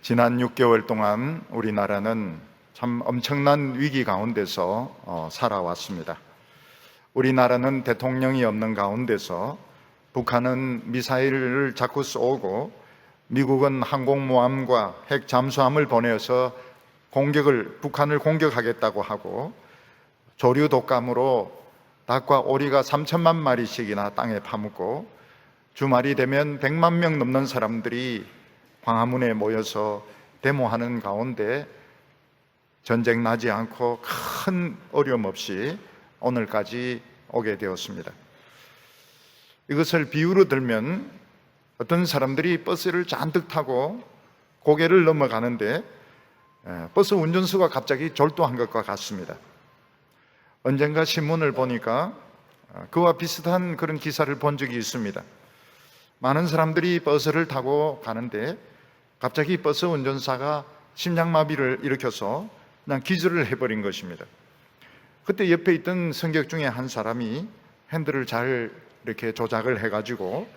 지난 6개월 동안 우리나라는 참 엄청난 위기 가운데서 살아왔습니다. 우리나라는 대통령이 없는 가운데서 북한은 미사일을 자꾸 쏘고 미국은 항공모함과 핵 잠수함을 보내서 북한을 공격하겠다고 하고 조류 독감으로 닭과 오리가 3천만 마리씩이나 땅에 파묻고 주말이 되면 100만 명 넘는 사람들이 광화문에 모여서 데모하는 가운데 전쟁 나지 않고 큰 어려움 없이 오늘까지 오게 되었습니다. 이것을 비유로 들면 어떤 사람들이 버스를 잔뜩 타고 고개를 넘어가는데 버스 운전수가 갑자기 졸도한 것과 같습니다. 언젠가 신문을 보니까 그와 비슷한 그런 기사를 본 적이 있습니다. 많은 사람들이 버스를 타고 가는데 갑자기 버스 운전사가 심장마비를 일으켜서 그냥 기절을 해버린 것입니다. 그때 옆에 있던 승객 중에 한 사람이 핸들을 잘 이렇게 조작을 해가지고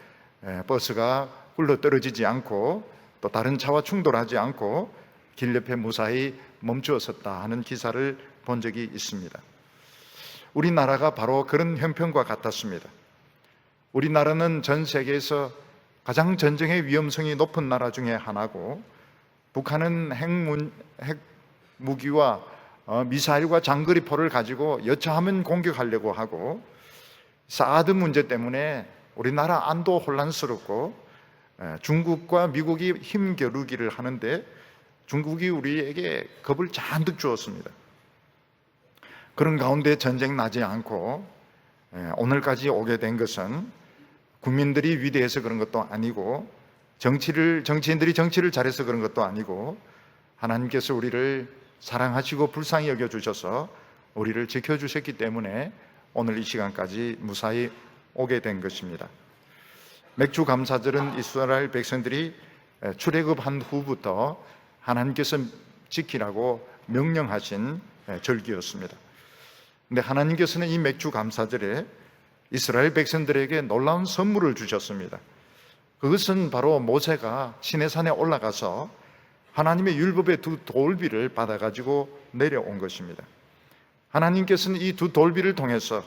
버스가 굴러 떨어지지 않고 또 다른 차와 충돌하지 않고 길 옆에 무사히 멈추었었다 하는 기사를 본 적이 있습니다. 우리나라가 바로 그런 형편과 같았습니다. 우리나라는 전 세계에서 가장 전쟁의 위험성이 높은 나라 중에 하나고, 북한은 핵무기와 미사일과 장거리포를 가지고 여차하면 공격하려고 하고, 사드 문제 때문에 우리나라 안도 혼란스럽고 중국과 미국이 힘겨루기를 하는데 중국이 우리에게 겁을 잔뜩 주었습니다. 그런 가운데 전쟁 나지 않고 오늘까지 오게 된 것은 국민들이 위대해서 그런 것도 아니고 정치인들이 정치를 잘해서 그런 것도 아니고 하나님께서 우리를 사랑하시고 불쌍히 여겨주셔서 우리를 지켜주셨기 때문에 오늘 이 시간까지 무사히 오게 된 것입니다. 맥주 감사절은 이스라엘 백성들이 출애굽한 후부터 하나님께서 지키라고 명령하신 절기였습니다. 그런데 하나님께서는 이 맥주 감사절에 이스라엘 백성들에게 놀라운 선물을 주셨습니다. 그것은 바로 모세가 시내산에 올라가서 하나님의 율법의 두 돌비를 받아가지고 내려온 것입니다. 하나님께서는 이 두 돌비를 통해서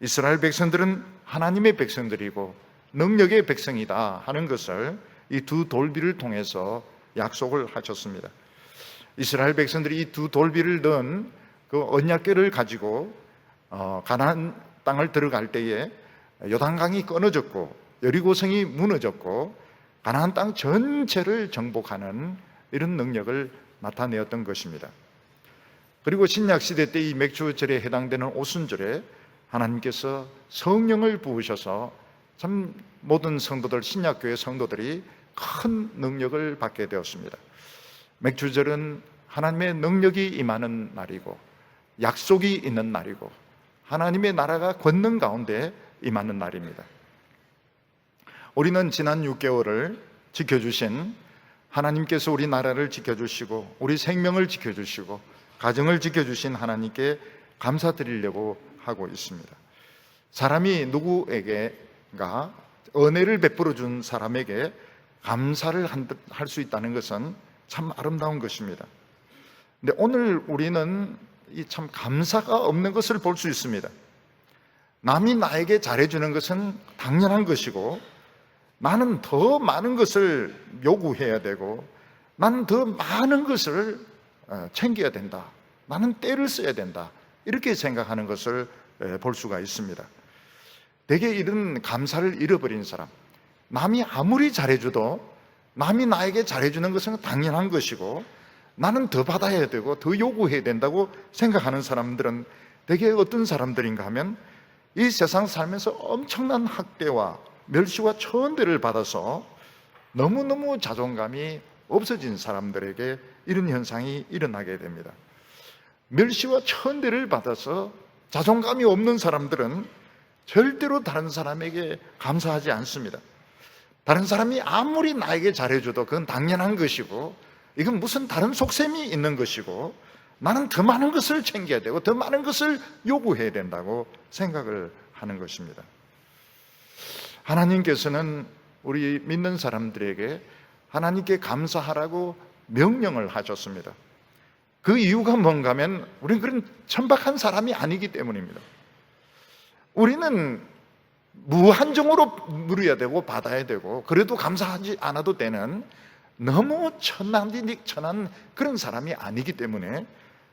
이스라엘 백성들은 하나님의 백성들이고 능력의 백성이다 하는 것을 이 두 돌비를 통해서 약속을 하셨습니다. 이스라엘 백성들이 이 두 돌비를 넣은 그 언약궤를 가지고 가나안 땅을 들어갈 때에 요단강이 끊어졌고 여리고성이 무너졌고 가나안 땅 전체를 정복하는 이런 능력을 나타내었던 것입니다. 그리고 신약시대 때 이 맥주절에 해당되는 오순절에 하나님께서 성령을 부으셔서 참 모든 성도들, 신약교회 성도들이 큰 능력을 받게 되었습니다. 맥주절은 하나님의 능력이 임하는 날이고 약속이 있는 날이고 하나님의 나라가 권능 가운데 임하는 날입니다. 우리는 지난 6개월을 지켜주신 하나님께서 우리 나라를 지켜주시고 우리 생명을 지켜주시고 가정을 지켜주신 하나님께 감사드리려고 하고 있습니다. 사람이 누구에게가 은혜를 베풀어 준 사람에게 감사를 할 수 있다는 것은 참 아름다운 것입니다. 근데 오늘 우리는 이 참 감사가 없는 것을 볼 수 있습니다. 남이 나에게 잘해주는 것은 당연한 것이고 나는 더 많은 것을 요구해야 되고 나는 더 많은 것을 챙겨야 된다. 나는 때를 써야 된다. 이렇게 생각하는 것을 볼 수가 있습니다. 대개 이런 감사를 잃어버린 사람, 남이 아무리 잘해줘도 남이 나에게 잘해주는 것은 당연한 것이고 나는 더 받아야 되고 더 요구해야 된다고 생각하는 사람들은 대개 어떤 사람들인가 하면 이 세상 살면서 엄청난 학대와 멸시와 천대를 받아서 너무너무 자존감이 없어진 사람들에게 이런 현상이 일어나게 됩니다. 멸시와 천대를 받아서 자존감이 없는 사람들은 절대로 다른 사람에게 감사하지 않습니다. 다른 사람이 아무리 나에게 잘해줘도 그건 당연한 것이고 이건 무슨 다른 속셈이 있는 것이고 나는 더 많은 것을 챙겨야 되고 더 많은 것을 요구해야 된다고 생각을 하는 것입니다. 하나님께서는 우리 믿는 사람들에게 하나님께 감사하라고 명령을 하셨습니다. 그 이유가 뭔가 하면 우리는 그런 천박한 사람이 아니기 때문입니다. 우리는 무한정으로 누려야 되고 받아야 되고 그래도 감사하지 않아도 되는 너무 천한 그런 사람이 아니기 때문에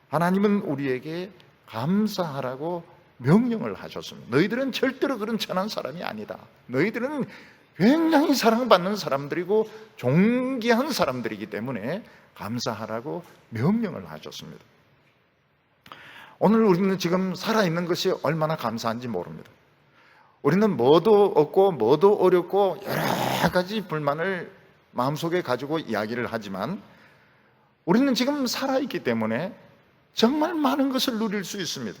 하나님은 우리에게 감사하라고 명령을 하셨습니다. 너희들은 절대로 그런 천한 사람이 아니다. 너희들은 굉장히 사랑받는 사람들이고 존귀한 사람들이기 때문에 감사하라고 명령을 하셨습니다. 오늘 우리는 지금 살아있는 것이 얼마나 감사한지 모릅니다. 우리는 뭐도 없고 뭐도 어렵고 여러 가지 불만을 마음속에 가지고 이야기를 하지만 우리는 지금 살아있기 때문에 정말 많은 것을 누릴 수 있습니다.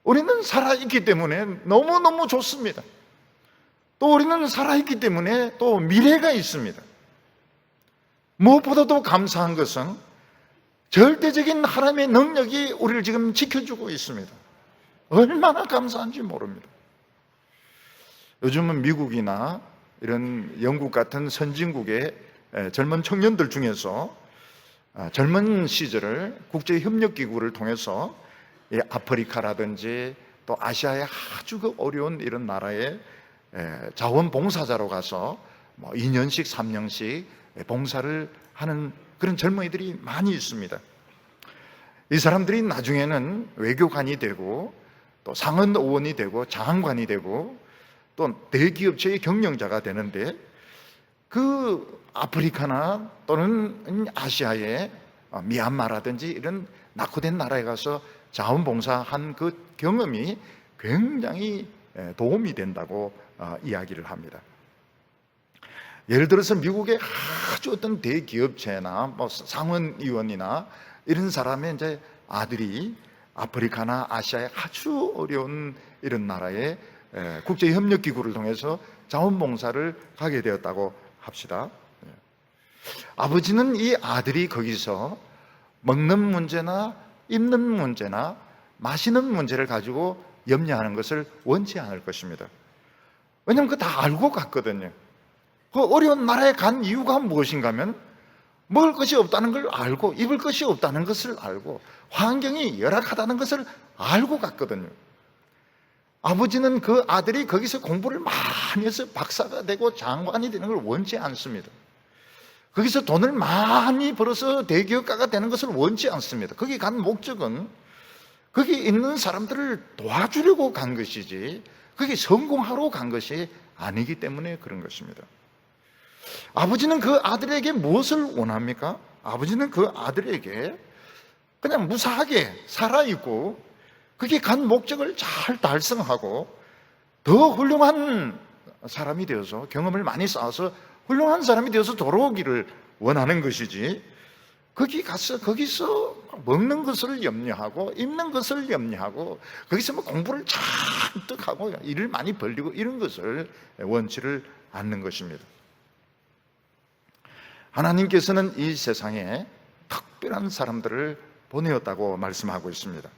우리는 살아있기 때문에 너무너무 좋습니다. 또 우리는 살아있기 때문에 또 미래가 있습니다. 무엇보다도 감사한 것은 절대적인 하나님의 능력이 우리를 지금 지켜주고 있습니다. 얼마나 감사한지 모릅니다. 요즘은 미국이나 이런 영국 같은 선진국의 젊은 청년들 중에서 젊은 시절을 국제협력기구를 통해서 아프리카라든지 또 아시아의 아주 어려운 이런 나라에 자원봉사자로 가서 2년씩 3년씩 봉사를 하는 그런 젊은이들이 많이 있습니다. 이 사람들이 나중에는 외교관이 되고 또 상원의원이 되고 장관이 되고 또 대기업체의 경영자가 되는데 그 아프리카나 또는 아시아의 미얀마라든지 이런 낙후된 나라에 가서 자원봉사한 그 경험이 굉장히 도움이 된다고 이야기를 합니다. 예를 들어서 미국의 아주 어떤 대기업체나 상원의원이나 이런 사람의 이제 아들이 아프리카나 아시아의 아주 어려운 이런 나라에 국제협력기구를 통해서 자원봉사를 가게 되었다고 합시다. 아버지는 이 아들이 거기서 먹는 문제나 입는 문제나 마시는 문제를 가지고 염려하는 것을 원치 않을 것입니다. 왜냐하면 그거 다 알고 갔거든요. 그 어려운 나라에 간 이유가 무엇인가 하면 먹을 것이 없다는 걸 알고 입을 것이 없다는 것을 알고 환경이 열악하다는 것을 알고 갔거든요. 아버지는 그 아들이 거기서 공부를 많이 해서 박사가 되고 장관이 되는 걸 원치 않습니다. 거기서 돈을 많이 벌어서 대기업가가 되는 것을 원치 않습니다. 거기 간 목적은 거기 있는 사람들을 도와주려고 간 것이지 거기 성공하러 간 것이 아니기 때문에 그런 것입니다. 아버지는 그 아들에게 무엇을 원합니까? 아버지는 그 아들에게 그냥 무사하게 살아있고 그게 간 목적을 잘 달성하고 더 훌륭한 사람이 되어서 경험을 많이 쌓아서 훌륭한 사람이 되어서 돌아오기를 원하는 것이지 거기 가서 거기서 먹는 것을 염려하고 입는 것을 염려하고 거기서 뭐 공부를 잔뜩 하고 일을 많이 벌리고 이런 것을 원치를 않는 것입니다. 하나님께서는 이 세상에 특별한 사람들을 보내었다고 말씀하고 있습니다.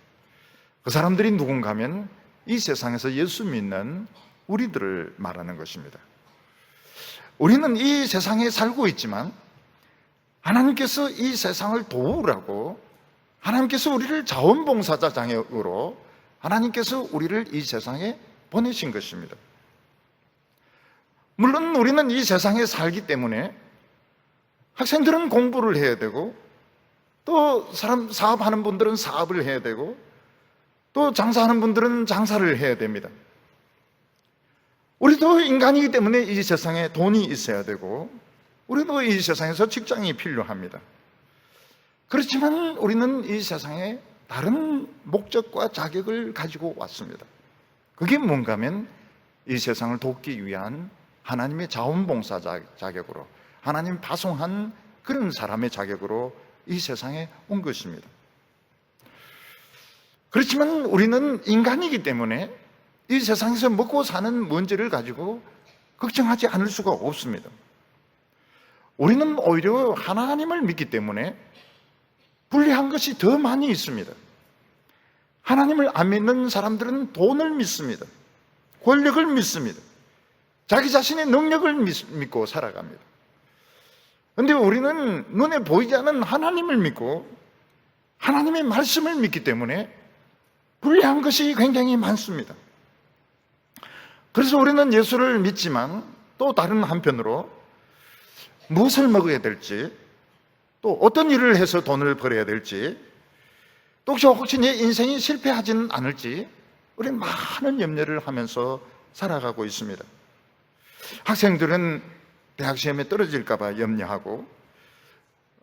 그 사람들이 누군가 하면 이 세상에서 예수 믿는 우리들을 말하는 것입니다. 우리는 이 세상에 살고 있지만 하나님께서 이 세상을 도우라고 하나님께서 우리를 자원봉사자 장애으로 하나님께서 우리를 이 세상에 보내신 것입니다. 물론 우리는 이 세상에 살기 때문에 학생들은 공부를 해야 되고 또 사업하는 분들은 사업을 해야 되고 또 장사하는 분들은 장사를 해야 됩니다. 우리도 인간이기 때문에 이 세상에 돈이 있어야 되고 우리도 이 세상에서 직장이 필요합니다. 그렇지만 우리는 이 세상에 다른 목적과 자격을 가지고 왔습니다. 그게 뭔가 하면 이 세상을 돕기 위한 하나님의 자원봉사 자격으로 하나님 파송한 그런 사람의 자격으로 이 세상에 온 것입니다. 그렇지만 우리는 인간이기 때문에 이 세상에서 먹고 사는 문제를 가지고 걱정하지 않을 수가 없습니다. 우리는 오히려 하나님을 믿기 때문에 불리한 것이 더 많이 있습니다. 하나님을 안 믿는 사람들은 돈을 믿습니다. 권력을 믿습니다. 자기 자신의 능력을 믿고 살아갑니다. 근데 우리는 눈에 보이지 않는 하나님을 믿고 하나님의 말씀을 믿기 때문에 불리한 것이 굉장히 많습니다. 그래서 우리는 예수를 믿지만 또 다른 한편으로 무엇을 먹어야 될지, 또 어떤 일을 해서 돈을 벌어야 될지, 또 혹시 내 인생이 실패하지는 않을지 우리는 많은 염려를 하면서 살아가고 있습니다. 학생들은 대학 시험에 떨어질까 봐 염려하고,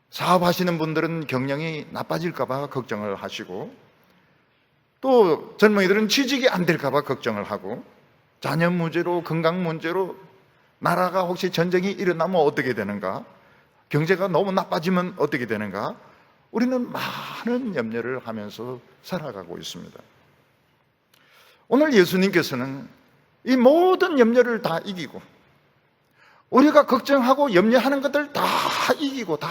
사업하시는 분들은 경영이 나빠질까 봐 걱정을 하시고, 또 젊은이들은 취직이 안 될까 봐 걱정을 하고, 자녀 문제로, 건강 문제로, 나라가 혹시 전쟁이 일어나면 어떻게 되는가, 경제가 너무 나빠지면 어떻게 되는가, 우리는 많은 염려를 하면서 살아가고 있습니다. 오늘 예수님께서는 이 모든 염려를 다 이기고, 우리가 걱정하고 염려하는 것들 다 이기고, 다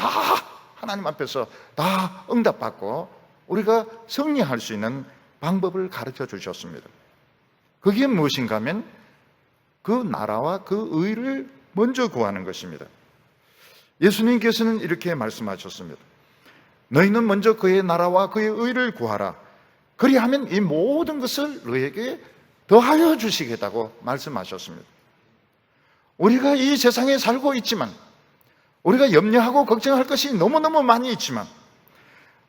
하나님 앞에서 다 응답받고 우리가 승리할 수 있는 방법을 가르쳐 주셨습니다. 그게 무엇인가 하면 그 나라와 그 의를 먼저 구하는 것입니다. 예수님께서는 이렇게 말씀하셨습니다. 너희는 먼저 그의 나라와 그의 의를 구하라. 그리하면 이 모든 것을 너에게 더하여 주시겠다고 말씀하셨습니다. 우리가 이 세상에 살고 있지만, 우리가 염려하고 걱정할 것이 너무너무 많이 있지만,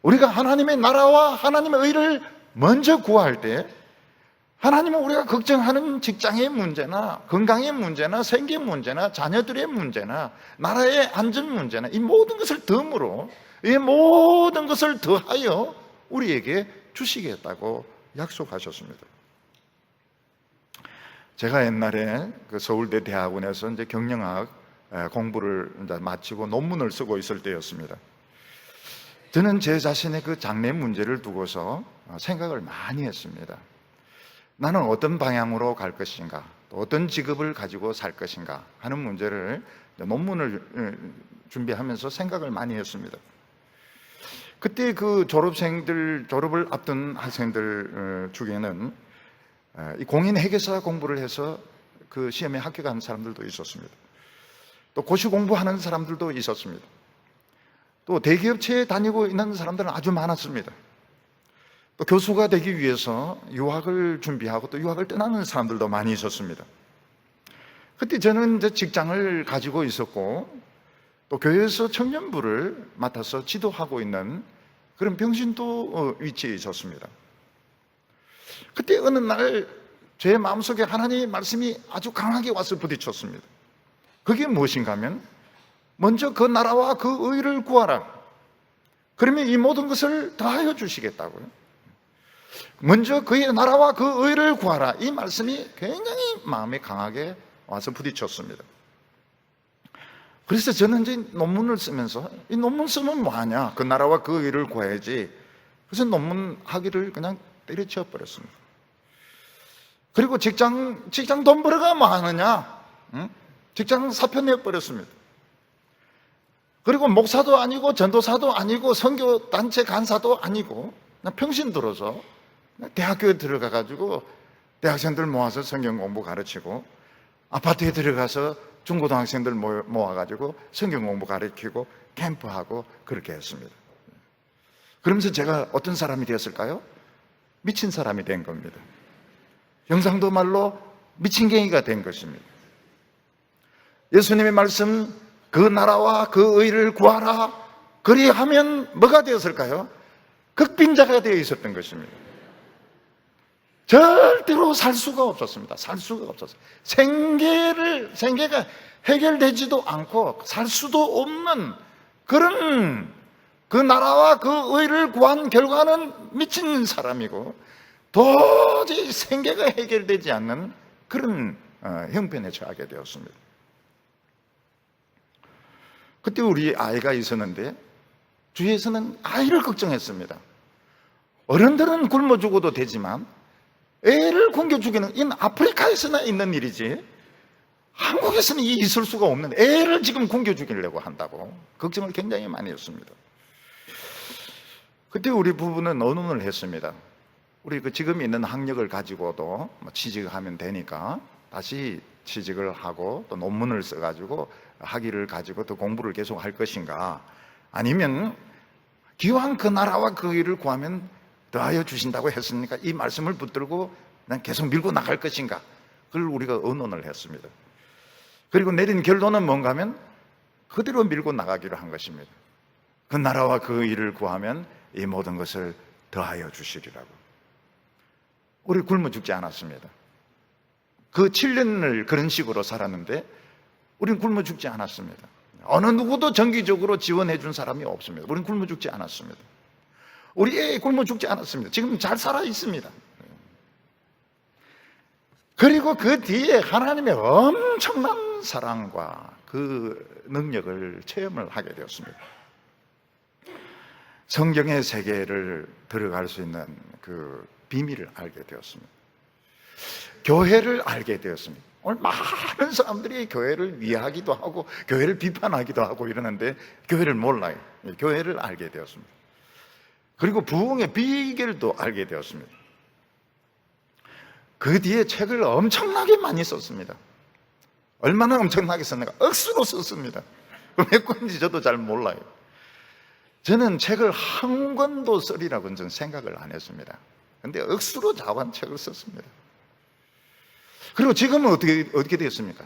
우리가 하나님의 나라와 하나님의 의를 먼저 구할 때 하나님은 우리가 걱정하는 직장의 문제나 건강의 문제나 생계 문제나 자녀들의 문제나 나라의 안전 문제나 이 모든 것을 덤으로, 이 모든 것을 더하여 우리에게 주시겠다고 약속하셨습니다. 제가 옛날에 그 서울대 대학원에서 이제 경영학 공부를 이제 마치고 논문을 쓰고 있을 때였습니다. 저는 제 자신의 그 장래 문제를 두고서 생각을 많이 했습니다. 나는 어떤 방향으로 갈 것인가, 또 어떤 직업을 가지고 살 것인가 하는 문제를, 논문을 준비하면서 생각을 많이 했습니다. 그때 그 졸업을 앞둔 학생들 중에는 이 공인 회계사 공부를 해서 그 시험에 합격한 사람들도 있었습니다. 또 고시 공부하는 사람들도 있었습니다. 또 대기업체에 다니고 있는 사람들은 아주 많았습니다. 또 교수가 되기 위해서 유학을 준비하고 또 유학을 떠나는 사람들도 많이 있었습니다. 그때 저는 이제 직장을 가지고 있었고, 또 교회에서 청년부를 맡아서 지도하고 있는 그런 병신도 위치에 있었습니다. 그때 어느 날 제 마음속에 하나님의 말씀이 아주 강하게 와서 부딪혔습니다. 그게 무엇인가 하면 먼저 그 나라와 그 의를 구하라. 그러면 이 모든 것을 더하여 주시겠다고요. 먼저 그의 나라와 그 의를 구하라. 이 말씀이 굉장히 마음에 강하게 와서 부딪혔습니다. 그래서 저는 이제 논문을 쓰면서 이 논문 쓰면 뭐하냐, 그 나라와 그 의를 구해야지. 그래서 논문 하기를 그냥 때려치워 버렸습니다. 그리고 직장 돈 벌어가 뭐하느냐, 직장 사표 내버렸습니다. 그리고 목사도 아니고 전도사도 아니고 선교단체 간사도 아니고 그냥 평신 들어서 대학교에 들어가가지고 대학생들 모아서 성경 공부 가르치고, 아파트에 들어가서 중고등학생들 모아가지고 성경 공부 가르치고 캠프하고 그렇게 했습니다. 그러면서 제가 어떤 사람이 되었을까요? 미친 사람이 된 겁니다. 경상도 말로 미친갱이가 된 것입니다. 예수님의 말씀, 그 나라와 그 의를 구하라. 그리하면 뭐가 되었을까요? 극빈자가 되어 있었던 것입니다. 절대로 살 수가 없었습니다. 살 수가 없었어요. 생계가 해결되지도 않고 살 수도 없는 그런 그 나라와 그 의를 구한 결과는 미친 사람이고, 도저히 생계가 해결되지 않는 그런 형편에 처하게 되었습니다. 그때 우리 아이가 있었는데 주위에서는 아이를 걱정했습니다. 어른들은 굶어 죽어도 되지만 애를 굶겨 죽이는, 이는 아프리카에서나 있는 일이지 한국에서는 있을 수가 없는, 애를 지금 굶겨 죽이려고 한다고 걱정을 굉장히 많이 했습니다. 그때 우리 부부는 의논을 했습니다. 우리 그 지금 있는 학력을 가지고도 취직을 하면 되니까 다시 취직을 하고 또 논문을 써가지고 학위를 가지고 더 공부를 계속 할 것인가, 아니면 기왕 그 나라와 그 의를 구하면 더하여 주신다고 했으니까 이 말씀을 붙들고 난 계속 밀고 나갈 것인가, 그걸 우리가 의논을 했습니다. 그리고 내린 결론은 뭔가 하면 그대로 밀고 나가기로 한 것입니다. 그 나라와 그 의를 구하면 이 모든 것을 더하여 주시리라고. 우리 굶어 죽지 않았습니다. 그 7년을 그런 식으로 살았는데 우리는 굶어 죽지 않았습니다. 어느 누구도 정기적으로 지원해 준 사람이 없습니다. 우리는 굶어 죽지 않았습니다. 우리 애 굶어 죽지 않았습니다. 지금 잘 살아 있습니다. 그리고 그 뒤에 하나님의 엄청난 사랑과 그 능력을 체험을 하게 되었습니다. 성경의 세계를 들어갈 수 있는 그 비밀을 알게 되었습니다. 교회를 알게 되었습니다. 오늘 많은 사람들이 교회를 위하기도 하고 교회를 비판하기도 하고 이러는데 교회를 몰라요. 교회를 알게 되었습니다. 그리고 부흥의 비결도 알게 되었습니다. 그 뒤에 책을 엄청나게 많이 썼습니다. 얼마나 엄청나게 썼는가? 억수로 썼습니다. 몇 권인지 저도 잘 몰라요. 저는 책을 한 권도 쓰리라고는 저는 생각을 안 했습니다. 근데 억수로 자완책을 썼습니다. 그리고 지금은 어떻게 되었습니까?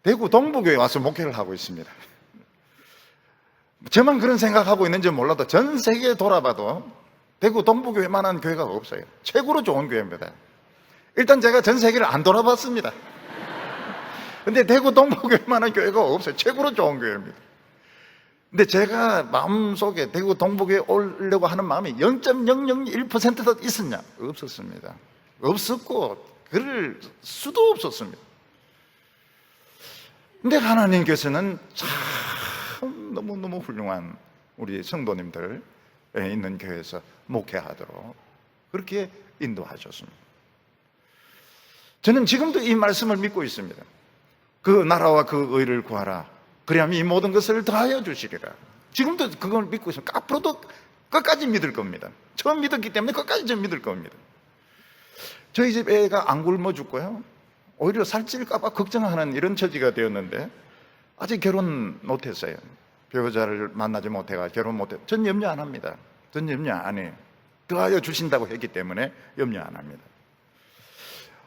대구 동부교회 와서 목회를 하고 있습니다. 저만 그런 생각하고 있는지 몰라도 전 세계에 돌아봐도 대구 동부교회만한 교회가 없어요. 최고로 좋은 교회입니다. 일단 제가 전 세계를 안 돌아봤습니다. 근데 대구 동부교회만한 교회가 없어요. 최고로 좋은 교회입니다. 근데 제가 마음속에 대구 동부교회 오려고 하는 마음이 0.001%도 있었냐? 없었습니다. 없었고 그럴 수도 없었습니다. 근데 하나님께서는 참 너무너무 훌륭한 우리 성도님들 있는 교회에서 목회하도록 그렇게 인도하셨습니다. 저는 지금도 이 말씀을 믿고 있습니다. 그 나라와 그 의를 구하라. 그리하면 이 모든 것을 더하여 주시리라. 지금도 그걸 믿고 있습니다. 앞으로도 끝까지 믿을 겁니다. 처음 믿었기 때문에 끝까지 좀 믿을 겁니다. 저희 집 애가 안 굶어 죽고요, 오히려 살찔까봐 걱정하는 이런 처지가 되었는데 아직 결혼 못했어요. 배우자를 만나지 못해가 결혼 못해. 전 염려 안 합니다. 전 염려 안 해요. 더하여 주신다고 했기 때문에 염려 안 합니다.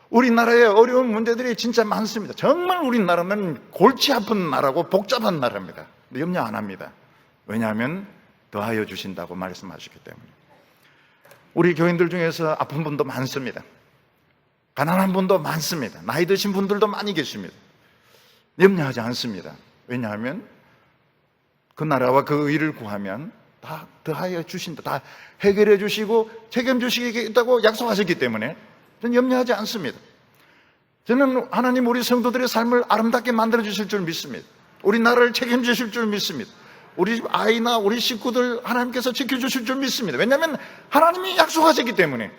우리나라에 어려운 문제들이 진짜 많습니다. 정말 우리나라는 골치 아픈 나라고 복잡한 나라입니다. 염려 안 합니다. 왜냐하면 더하여 주신다고 말씀하셨기 때문에. 우리 교인들 중에서 아픈 분도 많습니다. 가난한 분도 많습니다. 나이 드신 분들도 많이 계십니다. 염려하지 않습니다. 왜냐하면 그 나라와 그 의를 구하면 다 더하여 주신다, 다 해결해 주시고 책임져 주시겠다고 약속하셨기 때문에 저는 염려하지 않습니다. 저는 하나님 우리 성도들의 삶을 아름답게 만들어 주실 줄 믿습니다. 우리 나라를 책임져 주실 줄 믿습니다. 우리 집 아이나 우리 식구들 하나님께서 지켜주실 줄 믿습니다. 왜냐하면 하나님이 약속하셨기 때문에.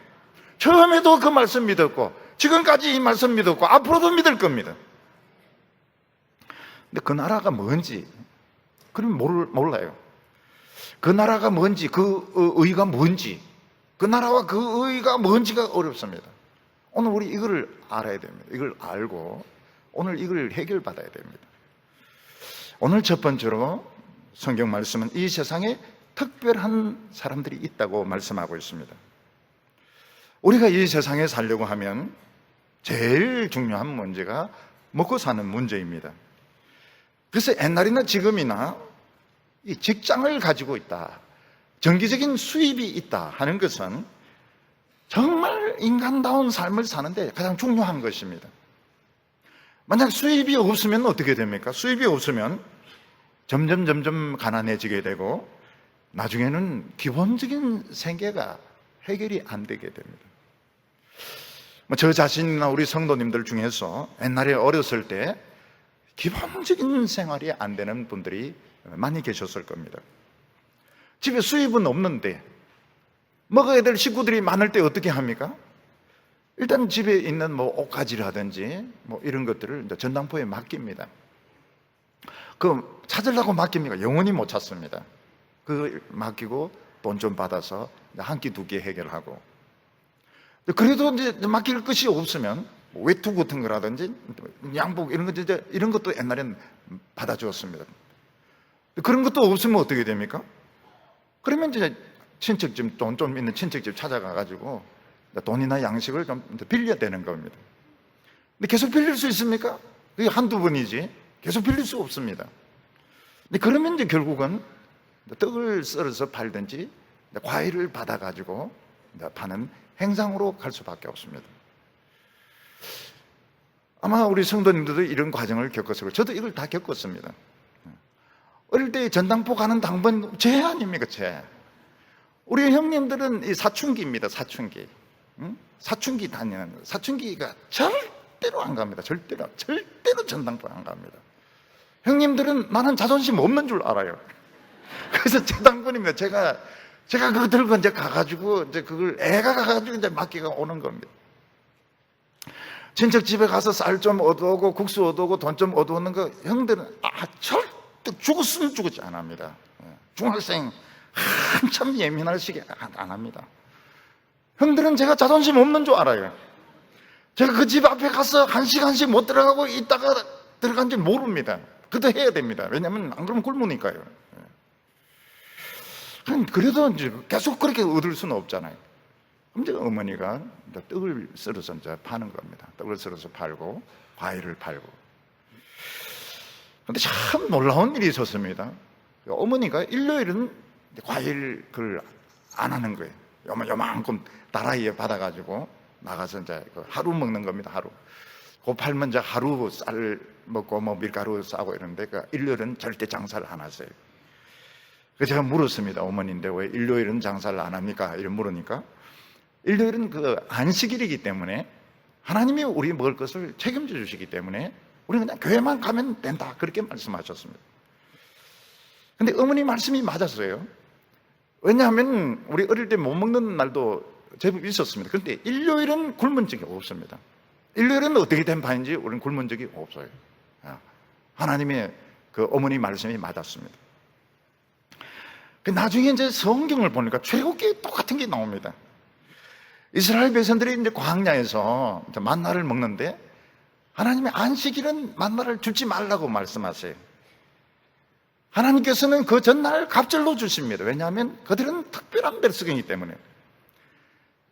처음에도 그 말씀 믿었고 지금까지 이 말씀 믿었고 앞으로도 믿을 겁니다. 근데 그 나라가 뭔지 그럼 몰라요. 그 나라가 뭔지, 그 의가 뭔지, 그 나라와 그 의가 뭔지가 어렵습니다. 오늘 우리 이거를 알아야 됩니다. 이걸 알고 오늘 이걸 해결받아야 됩니다. 오늘 첫 번째로 성경 말씀은 이 세상에 특별한 사람들이 있다고 말씀하고 있습니다. 우리가 이 세상에 살려고 하면 제일 중요한 문제가 먹고 사는 문제입니다. 그래서 옛날이나 지금이나 이 직장을 가지고 있다, 정기적인 수입이 있다 하는 것은 정말 인간다운 삶을 사는데 가장 중요한 것입니다. 만약 수입이 없으면 어떻게 됩니까? 수입이 없으면 점점 가난해지게 되고 나중에는 기본적인 생계가 해결이 안 되게 됩니다. 저 자신이나 우리 성도님들 중에서 옛날에 어렸을 때 기본적인 생활이 안 되는 분들이 많이 계셨을 겁니다. 집에 수입은 없는데 먹어야 될 식구들이 많을 때 어떻게 합니까? 일단 집에 있는 옷가지라든지 이런 것들을 이제 전당포에 맡깁니다. 그 찾으려고 맡깁니까? 영원히 못 찾습니다. 그 맡기고 돈 좀 받아서 한 끼 두 끼 해결하고, 그래도 이제 맡길 것이 없으면 뭐 외투 같은 거라든지 양복 이런 것도 옛날에는 받아주었습니다. 그런 것도 없으면 어떻게 됩니까? 그러면 이제 친척집, 돈 좀 있는 친척집 찾아가가지고 돈이나 양식을 좀 빌려야 되는 겁니다. 근데 계속 빌릴 수 있습니까? 그게 한두 번이지 계속 빌릴 수 없습니다. 근데 그러면 이제 결국은 떡을 썰어서 팔든지 과일을 받아가지고 파는 행상으로 갈 수밖에 없습니다. 아마 우리 성도님들도 이런 과정을 겪었을 거예요. 저도 이걸 다 겪었습니다. 어릴 때 전당포 가는 당번 죄 아닙니까? 죄. 우리 형님들은 이 사춘기입니다. 사춘기. 사춘기 다니는, 사춘기가 절대로 안 갑니다. 절대로 전당포 안 갑니다. 형님들은 나는 자존심 없는 줄 알아요. 그래서 제 당번입니다. 제가 그거 들고 이제 가가지고 이제 그걸 애가 가가지고 이제 맡기가 오는 겁니다. 친척 집에 가서 쌀 좀 얻어오고 국수 얻어오고 돈 좀 얻어오는 거 형들은 절대 죽었으면 죽었지 안 합니다. 중학생 한참 예민할 시기에 안 합니다. 형들은 제가 자존심 없는 줄 알아요. 제가 그 집 앞에 가서 한 시간씩 못 들어가고 있다가 들어간지 모릅니다. 그것도 해야 됩니다. 왜냐하면 안 그러면 굶으니까요. 그래도 이제 계속 그렇게 얻을 수는 없잖아요. 그럼 이제 어머니가 떡을 썰어서 이제 파는 겁니다. 떡을 썰어서 팔고 과일을 팔고. 근데 참 놀라운 일이 있었습니다. 어머니가 일요일은 과일 그걸 안 하는 거예요. 요만큼 다라이에 받아가지고 나가서 이제 하루 먹는 겁니다. 하루. 그 팔면 이제 하루 쌀 먹고 뭐 밀가루 싸고 이러는데 그 일요일은 절대 장사를 안 하세요. 그래서 제가 물었습니다. 어머니인데 왜 일요일은 장사를 안 합니까? 이런 물으니까 일요일은 그 안식일이기 때문에 하나님이 우리 먹을 것을 책임져 주시기 때문에 우리는 그냥 교회만 가면 된다. 그렇게 말씀하셨습니다. 근데 어머니 말씀이 맞았어요. 왜냐하면 우리 어릴 때 못 먹는 날도 제법 있었습니다. 그런데 일요일은 굶은 적이 없습니다. 일요일은 어떻게 된 바인지 우리는 굶은 적이 없어요. 하나님의 그 어머니 말씀이 맞았습니다. 나중에 이제 성경을 보니까 최고기 똑같은 게 나옵니다. 이스라엘 백성들이 이제 광야에서 이제 만나를 먹는데 하나님의 안식일은 만나를 주지 말라고 말씀하세요. 하나님께서는 그 전날 갑절로 주십니다. 왜냐하면 그들은 특별한 백성이기 때문에.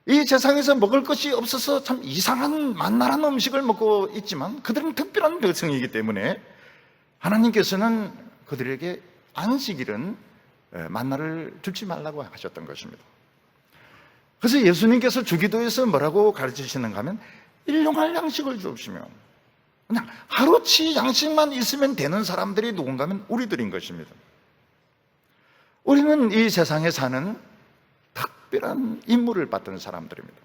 이 세상에서 먹을 것이 없어서 참 이상한 만나라는 음식을 먹고 있지만 그들은 특별한 백성이기 때문에 하나님께서는 그들에게 안식일은 만나를 주지 말라고 하셨던 것입니다. 그래서 예수님께서 주기도에서 뭐라고 가르치시는가 하면 일용할 양식을 주시며 그냥 하루치 양식만 있으면 되는 사람들이 누군가 하면 우리들인 것입니다. 우리는 이 세상에 사는 특별한 임무를 받던 사람들입니다.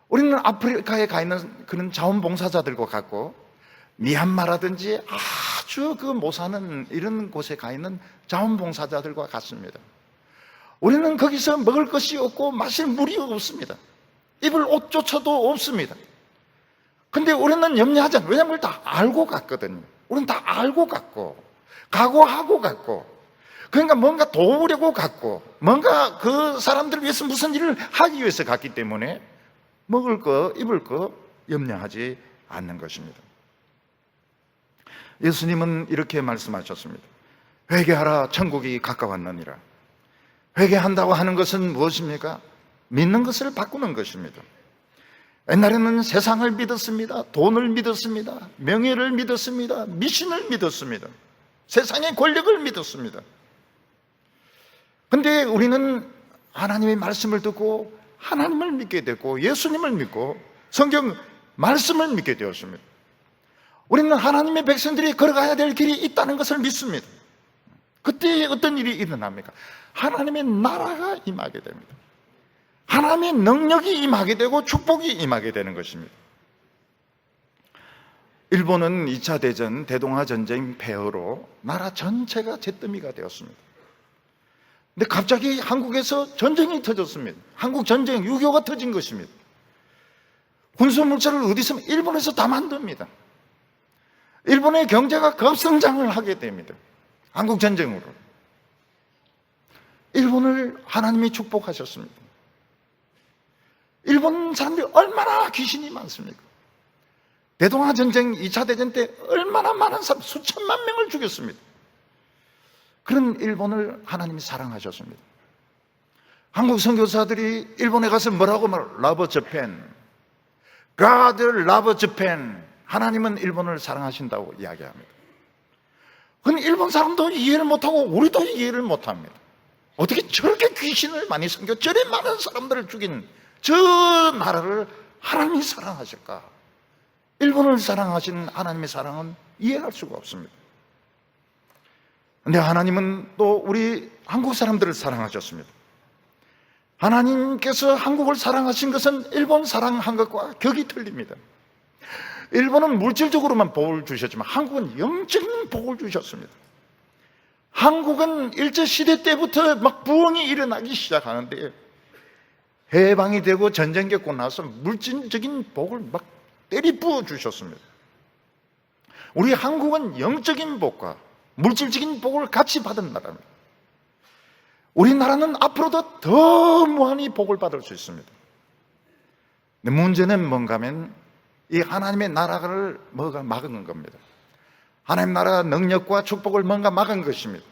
우리는 아프리카에 가 있는 그런 자원봉사자들과 같고 미얀마라든지 아주 그 못 사는 이런 곳에 가 있는 자원봉사자들과 같습니다. 우리는 거기서 먹을 것이 없고 마실 물이 없습니다. 입을 옷조차도 없습니다. 근데 우리는 염려하지 않아요. 왜냐하면 다 알고 갔거든요. 우리는 다 알고 갔고 각오하고 갔고 그러니까 뭔가 도우려고 갔고 뭔가 그 사람들을 위해서 무슨 일을 하기 위해서 갔기 때문에 먹을 거 입을 거 염려하지 않는 것입니다. 예수님은 이렇게 말씀하셨습니다. 회개하라 천국이 가까웠느니라. 회개한다고 하는 것은 무엇입니까? 믿는 것을 바꾸는 것입니다. 옛날에는 세상을 믿었습니다. 돈을 믿었습니다. 명예를 믿었습니다. 미신을 믿었습니다. 세상의 권력을 믿었습니다. 그런데 우리는 하나님의 말씀을 듣고 하나님을 믿게 됐고 예수님을 믿고 성경 말씀을 믿게 되었습니다. 우리는 하나님의 백성들이 걸어가야 될 길이 있다는 것을 믿습니다. 그때 어떤 일이 일어납니까? 하나님의 나라가 임하게 됩니다. 하나님의 능력이 임하게 되고 축복이 임하게 되는 것입니다. 일본은 2차 대전 대동아전쟁 폐허로 나라 전체가 잿더미가 되었습니다. 근데 갑자기 한국에서 전쟁이 터졌습니다. 한국 전쟁 6.25가 터진 것입니다. 군수물자를 어디서 일본에서 다 만듭니다. 일본의 경제가 급성장을 하게 됩니다. 한국 전쟁으로. 일본을 하나님이 축복하셨습니다. 일본 사람들이 얼마나 귀신이 많습니까? 대동아 전쟁 2차 대전 때 얼마나 많은 사람, 수천만 명을 죽였습니다. 그런 일본을 하나님이 사랑하셨습니다. 한국 선교사들이 일본에 가서 뭐라고 Love Japan, God love Japan. 하나님은 일본을 사랑하신다고 이야기합니다. 그건 일본 사람도 이해를 못하고 우리도 이해를 못합니다. 어떻게 저렇게 귀신을 많이 섬겨 저래 많은 사람들을 죽인 저 나라를 하나님이 사랑하실까? 일본을 사랑하신 하나님의 사랑은 이해할 수가 없습니다. 그런데 하나님은 또 우리 한국 사람들을 사랑하셨습니다. 하나님께서 한국을 사랑하신 것은 일본 사랑한 것과 격이 틀립니다. 일본은 물질적으로만 복을 주셨지만 한국은 영적인 복을 주셨습니다. 한국은 일제시대 때부터 막 부흥이 일어나기 시작하는데 해방이 되고 전쟁 겪고 나서 물질적인 복을 막 때리부어 주셨습니다. 우리 한국은 영적인 복과 물질적인 복을 같이 받은 나라입니다. 우리나라는 앞으로도 더 무한히 복을 받을 수 있습니다. 근데 문제는 뭔가 하면 이 하나님의 나라를 뭐가 막은 겁니다. 하나님 나라 능력과 축복을 뭔가 막은 것입니다.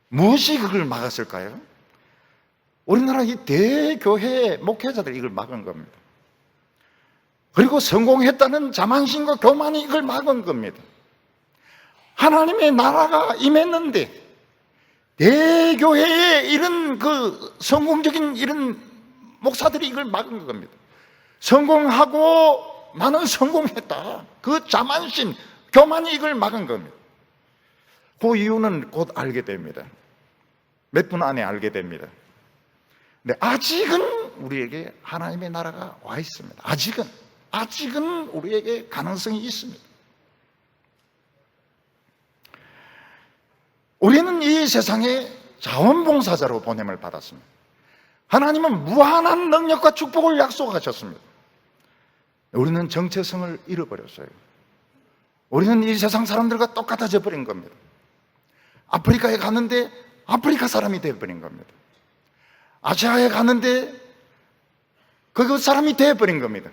무엇이 그걸 막았을까요? 우리나라 이 대교회 목회자들이 이걸 막은 겁니다. 그리고 성공했다는 자만심과 교만이 이걸 막은 겁니다. 하나님의 나라가 임했는데 대교회의 이런 그 성공적인 이런 목사들이 이걸 막은 겁니다. 성공하고 나는 성공했다. 그 자만심, 교만이 이걸 막은 겁니다. 그 이유는 곧 알게 됩니다. 몇 분 안에 알게 됩니다. 근데 아직은 우리에게 하나님의 나라가 와 있습니다. 아직은 우리에게 가능성이 있습니다. 우리는 이 세상에 자원봉사자로 보냄을 받았습니다. 하나님은 무한한 능력과 축복을 약속하셨습니다. 우리는 정체성을 잃어버렸어요. 우리는 이 세상 사람들과 똑같아져 버린 겁니다. 아프리카에 갔는데 아프리카 사람이 되어버린 겁니다. 아시아에 갔는데 그 사람이 되어버린 겁니다.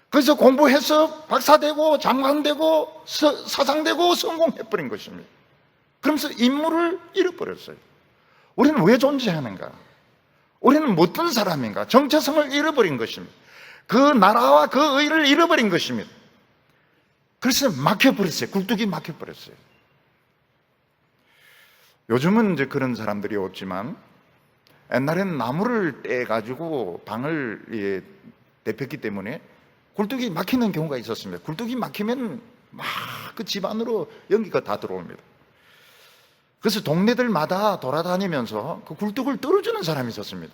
그래서 공부해서 박사되고 장관되고 사상되고 성공해버린 것입니다. 그러면서 인물을 잃어버렸어요. 우리는 왜 존재하는가? 우리는 어떤 사람인가? 정체성을 잃어버린 것입니다. 그 나라와 그 의를 잃어버린 것입니다. 그래서 막혀버렸어요. 굴뚝이 막혀버렸어요. 요즘은 이제 그런 사람들이 없지만 옛날에는 나무를 떼가지고 방을 데폈기 때문에 굴뚝이 막히는 경우가 있었습니다. 굴뚝이 막히면 막 그 집 안으로 연기가 다 들어옵니다. 그래서 동네들마다 돌아다니면서 그 굴뚝을 뚫어주는 사람이 있었습니다.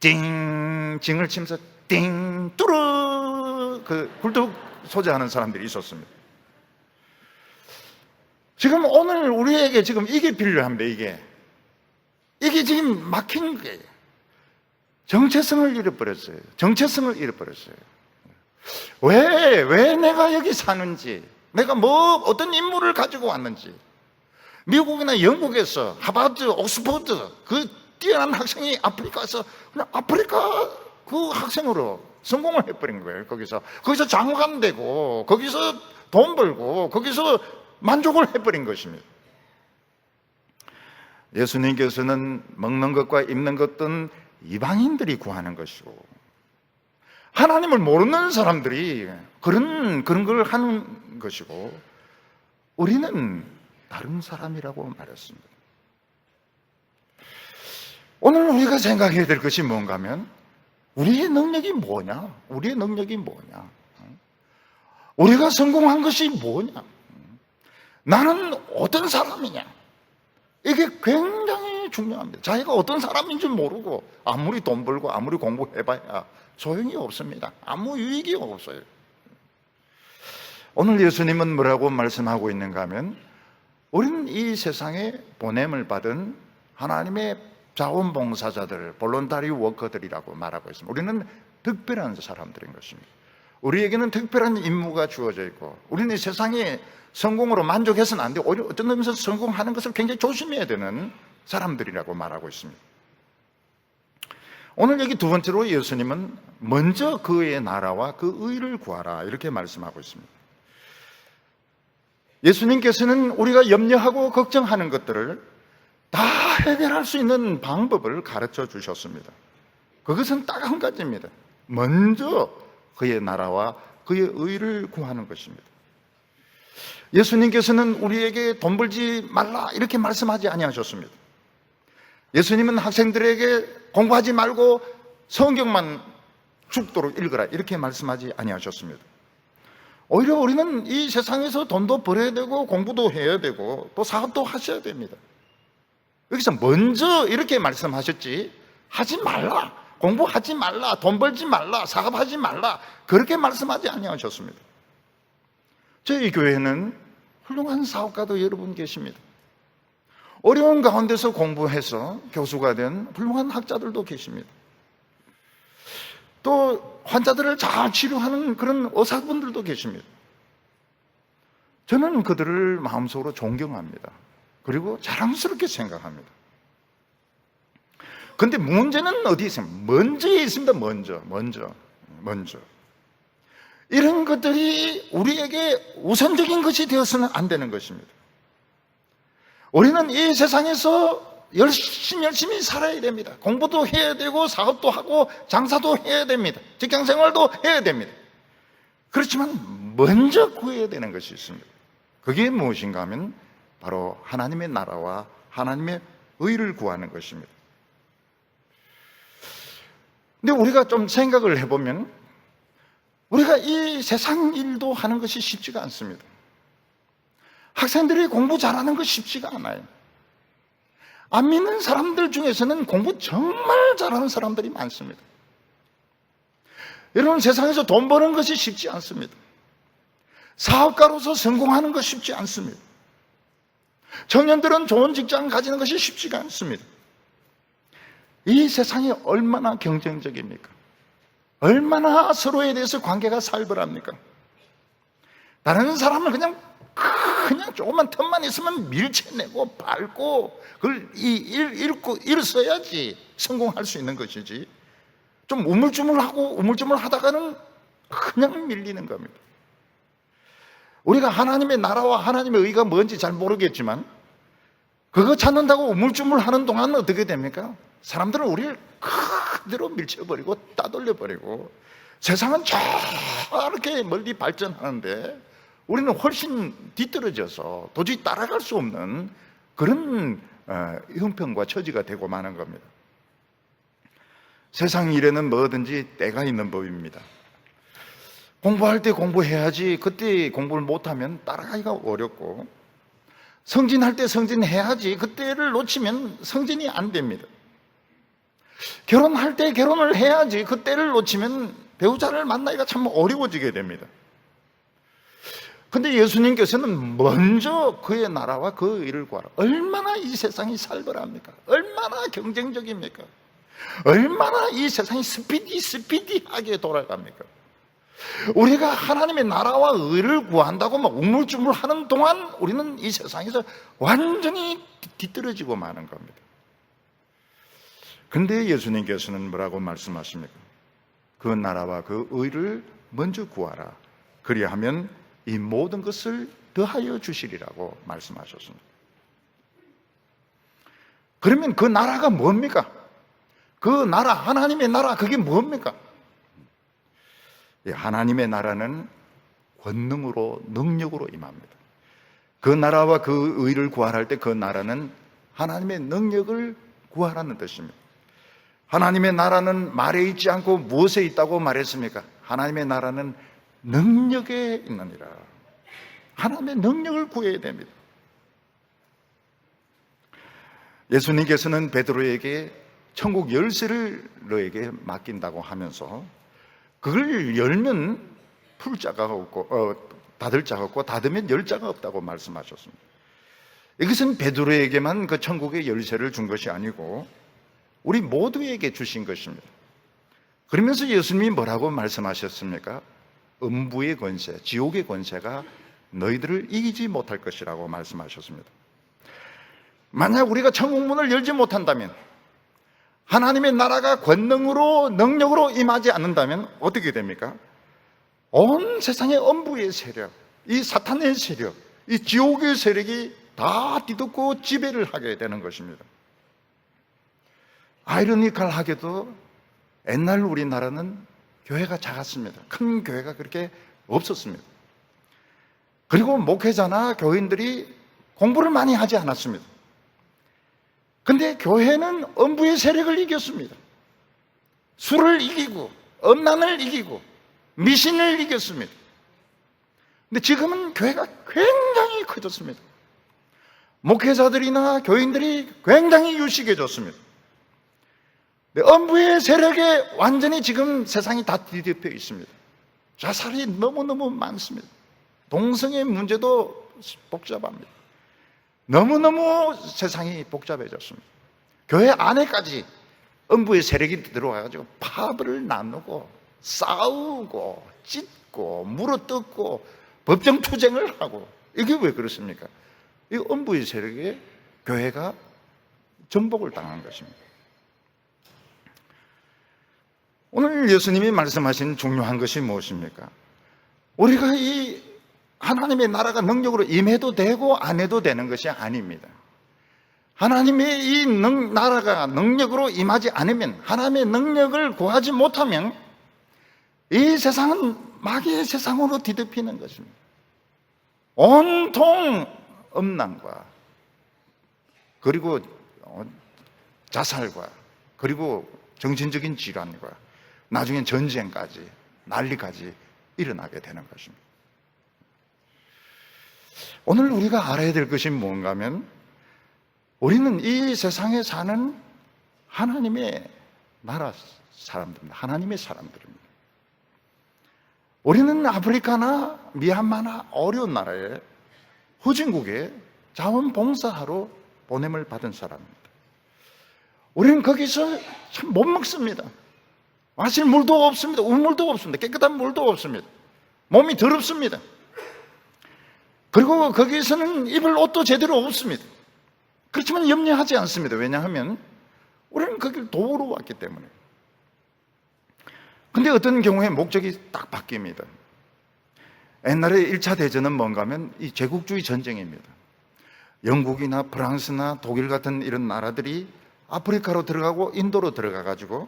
띵! 징을 치면서 띵! 뚫어! 그 굴뚝 소재하는 사람들이 있었습니다. 지금 오늘 우리에게 지금 이게 필요합니다. 이게 지금 막힌 거예요. 정체성을 잃어버렸어요. 왜 내가 여기 사는지, 내가 어떤 인물을 가지고 왔는지. 미국이나 영국에서 하버드, 옥스퍼드 그 뛰어난 학생이 아프리카에서 그냥 아프리카 그 학생으로 성공을 해버린 거예요. 거기서 장관 되고 거기서 돈 벌고 거기서 만족을 해버린 것입니다. 예수님께서는 먹는 것과 입는 것은 이방인들이 구하는 것이고 하나님을 모르는 사람들이 그런 걸 하는 것이고 우리는 다른 사람이라고 말했습니다. 오늘 우리가 생각해야 될 것이 뭔가 하면 우리의 능력이 뭐냐? 우리가 성공한 것이 뭐냐? 나는 어떤 사람이냐? 이게 굉장히 중요합니다. 자기가 어떤 사람인 줄 모르고 아무리 돈 벌고 아무리 공부해봐야 소용이 없습니다. 아무 유익이 없어요. 오늘 예수님은 뭐라고 말씀하고 있는가 하면 우리는 이 세상에 보냄을 받은 하나님의 자원봉사자들, 볼런타리 워커들이라고 말하고 있습니다. 우리는 특별한 사람들인 것입니다. 우리에게는 특별한 임무가 주어져 있고 우리는 이 세상에 성공으로 만족해서는 안 되고 오히려 어떤 점에서 성공하는 것을 굉장히 조심해야 되는 사람들이라고 말하고 있습니다. 오늘 여기 두 번째로 예수님은 먼저 그의 나라와 그 의를 구하라 이렇게 말씀하고 있습니다. 예수님께서는 우리가 염려하고 걱정하는 것들을 다 해결할 수 있는 방법을 가르쳐 주셨습니다. 그것은 딱 한 가지입니다. 먼저 그의 나라와 그의 의를 구하는 것입니다. 예수님께서는 우리에게 돈 벌지 말라 이렇게 말씀하지 아니하셨습니다. 예수님은 학생들에게 공부하지 말고 성경만 죽도록 읽으라 이렇게 말씀하지 아니하셨습니다. 오히려 우리는 이 세상에서 돈도 벌어야 되고 공부도 해야 되고 또 사업도 하셔야 됩니다. 여기서 먼저 이렇게 말씀하셨지 하지 말라, 공부하지 말라, 돈 벌지 말라, 사업하지 말라 그렇게 말씀하지 아니하셨습니다. 저희 교회는 훌륭한 사업가도 여러분 계십니다. 어려운 가운데서 공부해서 교수가 된 훌륭한 학자들도 계십니다. 또 환자들을 잘 치료하는 그런 의사분들도 계십니다. 저는 그들을 마음속으로 존경합니다. 그리고 자랑스럽게 생각합니다. 그런데 문제는 어디에 있습니까? 먼저에 있습니다. 먼저. 이런 것들이 우리에게 우선적인 것이 되어서는 안 되는 것입니다. 우리는 이 세상에서 열심히 살아야 됩니다. 공부도 해야 되고 사업도 하고 장사도 해야 됩니다. 직장생활도 해야 됩니다. 그렇지만 먼저 구해야 되는 것이 있습니다. 그게 무엇인가 하면 바로 하나님의 나라와 하나님의 의를 구하는 것입니다. 근데 우리가 좀 생각을 해보면 우리가 이 세상 일도 하는 것이 쉽지가 않습니다. 학생들이 공부 잘하는 거 쉽지가 않아요. 안 믿는 사람들 중에서는 공부 정말 잘하는 사람들이 많습니다. 여러분, 세상에서 돈 버는 것이 쉽지 않습니다. 사업가로서 성공하는 것이 쉽지 않습니다. 청년들은 좋은 직장 가지는 것이 쉽지가 않습니다. 이 세상이 얼마나 경쟁적입니까? 얼마나 서로에 대해서 관계가 살벌합니까? 다른 사람을 그냥 조금만 틈만 있으면 밀쳐내고 밟고 그걸 읽고 써야지 성공할 수 있는 것이지, 좀 우물쭈물하다가는 그냥 밀리는 겁니다. 우리가 하나님의 나라와 하나님의 의가 뭔지 잘 모르겠지만 그거 찾는다고 우물쭈물하는 동안 어떻게 됩니까? 사람들은 우리를 그대로 밀쳐버리고 따돌려버리고 세상은 저렇게 멀리 발전하는데 우리는 훨씬 뒤떨어져서 도저히 따라갈 수 없는 그런 형편과 처지가 되고 마는 겁니다. 세상 일에는 뭐든지 때가 있는 법입니다. 공부할 때 공부해야지 그때 공부를 못하면 따라가기가 어렵고, 성진할 때 성진해야지 그때를 놓치면 성진이 안 됩니다. 결혼할 때 결혼을 해야지 그때를 놓치면 배우자를 만나기가 참 어려워지게 됩니다. 근데 예수님께서는 먼저 그의 나라와 그 의를 구하라. 얼마나 이 세상이 살벌합니까? 얼마나 경쟁적입니까? 얼마나 이 세상이 스피디하게 돌아갑니까? 우리가 하나님의 나라와 의를 구한다고 막 우물쭈물하는 동안 우리는 이 세상에서 완전히 뒤떨어지고 마는 겁니다. 근데 예수님께서는 뭐라고 말씀하십니까? 그 나라와 그 의를 먼저 구하라. 그리하면 이 모든 것을 더하여 주시리라고 말씀하셨습니다. 그러면 그 나라가 뭡니까? 그 나라, 하나님의 나라, 그게 뭡니까? 하나님의 나라는 권능으로, 능력으로 임합니다. 그 나라와 그 의를 구하라 할 때 그 나라는 하나님의 능력을 구하라는 뜻입니다. 하나님의 나라는 말에 있지 않고 무엇에 있다고 말했습니까? 하나님의 나라는 능력에 있느니라. 하나님의 능력을 구해야 됩니다. 예수님께서는 베드로에게 천국 열쇠를 너에게 맡긴다고 하면서 그걸 열면 풀 자가 없고 닫을 자가 없고 닫으면 열 자가 없다고 말씀하셨습니다. 이것은 베드로에게만 그 천국의 열쇠를 준 것이 아니고 우리 모두에게 주신 것입니다. 그러면서 예수님이 뭐라고 말씀하셨습니까? 음부의 권세, 지옥의 권세가 너희들을 이기지 못할 것이라고 말씀하셨습니다. 만약 우리가 천국문을 열지 못한다면, 하나님의 나라가 권능으로 능력으로 임하지 않는다면 어떻게 됩니까? 온 세상의 엄부의 세력, 이 사탄의 세력, 이 지옥의 세력이 다 뒤덮고 지배를 하게 되는 것입니다. 아이러니컬하게도 옛날 우리나라는 교회가 작았습니다. 큰 교회가 그렇게 없었습니다. 그리고 목회자나 교인들이 공부를 많이 하지 않았습니다. 근데 교회는 엄부의 세력을 이겼습니다. 술을 이기고 음란을 이기고 미신을 이겼습니다. 근데 지금은 교회가 굉장히 커졌습니다. 목회자들이나 교인들이 굉장히 유식해졌습니다. 엄부의 세력에 완전히 지금 세상이 다 뒤덮여 있습니다. 자살이 너무너무 많습니다. 동성애 문제도 복잡합니다. 너무너무 세상이 복잡해졌습니다. 교회 안에까지 엄부의 세력이 들어와가지고 파벌을 나누고 싸우고 찢고 물어뜯고 법정투쟁을 하고, 이게 왜 그렇습니까? 이 엄부의 세력에 교회가 정복을 당한 것입니다. 오늘 예수님이 말씀하신 중요한 것이 무엇입니까? 우리가 이 하나님의 나라가 능력으로 임해도 되고 안 해도 되는 것이 아닙니다. 하나님의 이 나라가 능력으로 임하지 않으면, 하나님의 능력을 구하지 못하면 이 세상은 마귀의 세상으로 뒤덮이는 것입니다. 온통 음란과 그리고 자살과 그리고 정신적인 질환과 나중엔 전쟁까지 난리까지 일어나게 되는 것입니다. 오늘 우리가 알아야 될 것이 뭔가 하면, 우리는 이 세상에 사는 하나님의 나라 사람들입니다. 하나님의 사람들입니다. 우리는 아프리카나 미얀마나 어려운 나라에 후진국에 자원봉사하러 보냄을 받은 사람입니다. 우리는 거기서 참 못 먹습니다. 마실 물도 없습니다. 우물도 없습니다. 깨끗한 물도 없습니다. 몸이 더럽습니다. 그리고 거기에서는 입을 옷도 제대로 없습니다. 그렇지만 염려하지 않습니다. 왜냐하면 우리는 거기를 도우러 왔기 때문에. 근데 어떤 경우에 목적이 딱 바뀝니다. 옛날에 1차 대전은 뭔가 하면 이 제국주의 전쟁입니다. 영국이나 프랑스나 독일 같은 이런 나라들이 아프리카로 들어가고 인도로 들어가가지고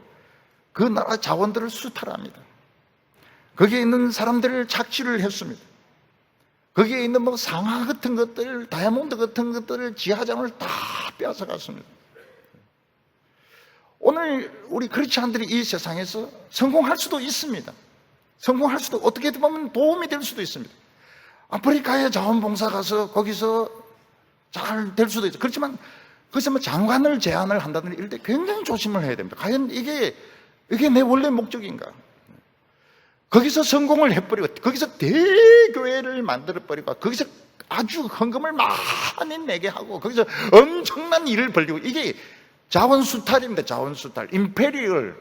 그 나라 자원들을 수탈합니다. 거기에 있는 사람들을 착취를 했습니다. 거기에 있는 뭐 상하 같은 것들, 다이아몬드 같은 것들을, 지하장을 다 빼앗아갔습니다. 오늘 우리 크리스찬들이 이 세상에서 성공할 수도 있습니다. 성공할 수도, 어떻게 보면 도움이 될 수도 있습니다. 아프리카에 자원봉사 가서 거기서 잘 될 수도 있어요. 그렇지만 거기서 뭐 장관을 제안을 한다든지 이럴 때 굉장히 조심을 해야 됩니다. 과연 이게 내 원래 목적인가? 거기서 성공을 해버리고, 거기서 대교회를 만들어버리고, 거기서 아주 헌금을 많이 내게 하고, 거기서 엄청난 일을 벌리고, 이게 자원수탈입니다. 자원수탈. 임페리얼,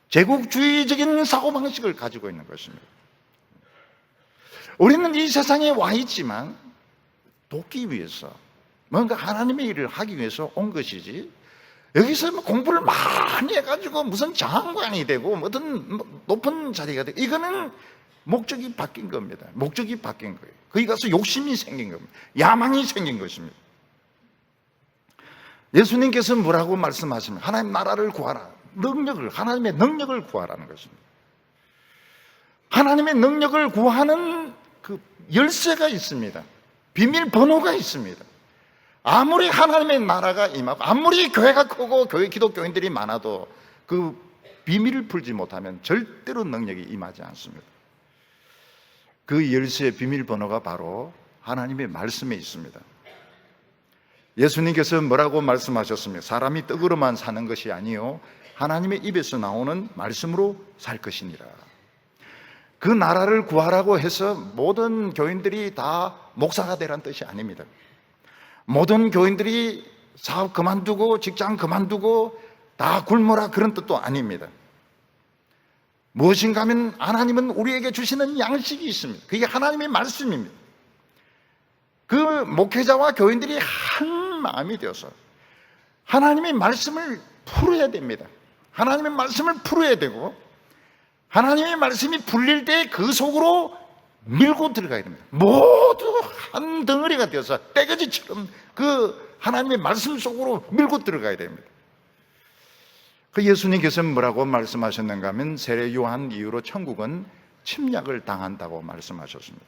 제국주의적인 사고방식을 가지고 있는 것입니다. 우리는 이 세상에 와 있지만 돕기 위해서, 뭔가 하나님의 일을 하기 위해서 온 것이지, 여기서 뭐 공부를 많이 해가지고 무슨 장관이 되고 어떤 높은 자리가 되고, 이거는 목적이 바뀐 겁니다. 목적이 바뀐 거예요. 거기 가서 욕심이 생긴 겁니다. 야망이 생긴 것입니다. 예수님께서 뭐라고 말씀하십니까? 하나님 나라를 구하라. 하나님의 능력을 구하라는 것입니다. 하나님의 능력을 구하는 그 열쇠가 있습니다. 비밀번호가 있습니다. 아무리 하나님의 나라가 임하고 아무리 교회가 크고 교회 기독교인들이 많아도 그 비밀을 풀지 못하면 절대로 능력이 임하지 않습니다. 그 열쇠의 비밀번호가 바로 하나님의 말씀에 있습니다. 예수님께서 뭐라고 말씀하셨습니까? 사람이 떡으로만 사는 것이 아니요 하나님의 입에서 나오는 말씀으로 살 것이니라. 그 나라를 구하라고 해서 모든 교인들이 다 목사가 되라는 뜻이 아닙니다. 모든 교인들이 사업 그만두고 직장 그만두고 다 굶어라, 그런 뜻도 아닙니다. 무엇인가 하면 하나님은 우리에게 주시는 양식이 있습니다. 그게 하나님의 말씀입니다. 그 목회자와 교인들이 한 마음이 되어서 하나님의 말씀을 풀어야 됩니다. 하나님의 말씀을 풀어야 되고, 하나님의 말씀이 풀릴 때 그 속으로 밀고 들어가야 됩니다. 모두 한 덩어리가 되어서 떼거지처럼 그 하나님의 말씀 속으로 밀고 들어가야 됩니다. 그 예수님께서 뭐라고 말씀하셨는가 하면 세례 요한 이후로 천국은 침략을 당한다고 말씀하셨습니다.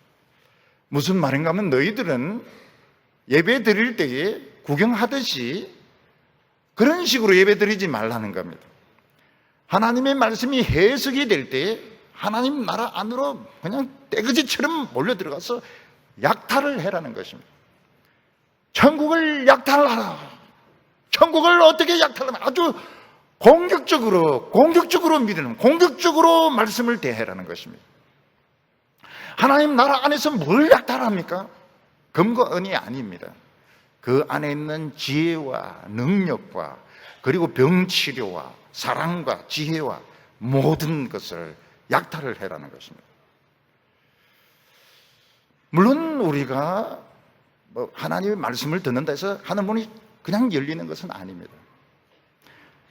무슨 말인가 하면 너희들은 예배 드릴 때에 구경하듯이 그런 식으로 예배 드리지 말라는 겁니다. 하나님의 말씀이 해석이 될 때 하나님 나라 안으로 그냥 떼거지처럼 몰려 들어가서 약탈을 해라는 것입니다. 천국을 약탈하라. 천국을 어떻게 약탈하면 아주 공격적으로 믿으는, 공격적으로 말씀을 대해라는 것입니다. 하나님 나라 안에서 뭘 약탈합니까? 금과 은이 아닙니다. 그 안에 있는 지혜와 능력과 그리고 병치료와 사랑과 지혜와 모든 것을 약탈을 해라는 것입니다. 물론 우리가 하나님의 말씀을 듣는다 해서 하늘 문이 그냥 열리는 것은 아닙니다.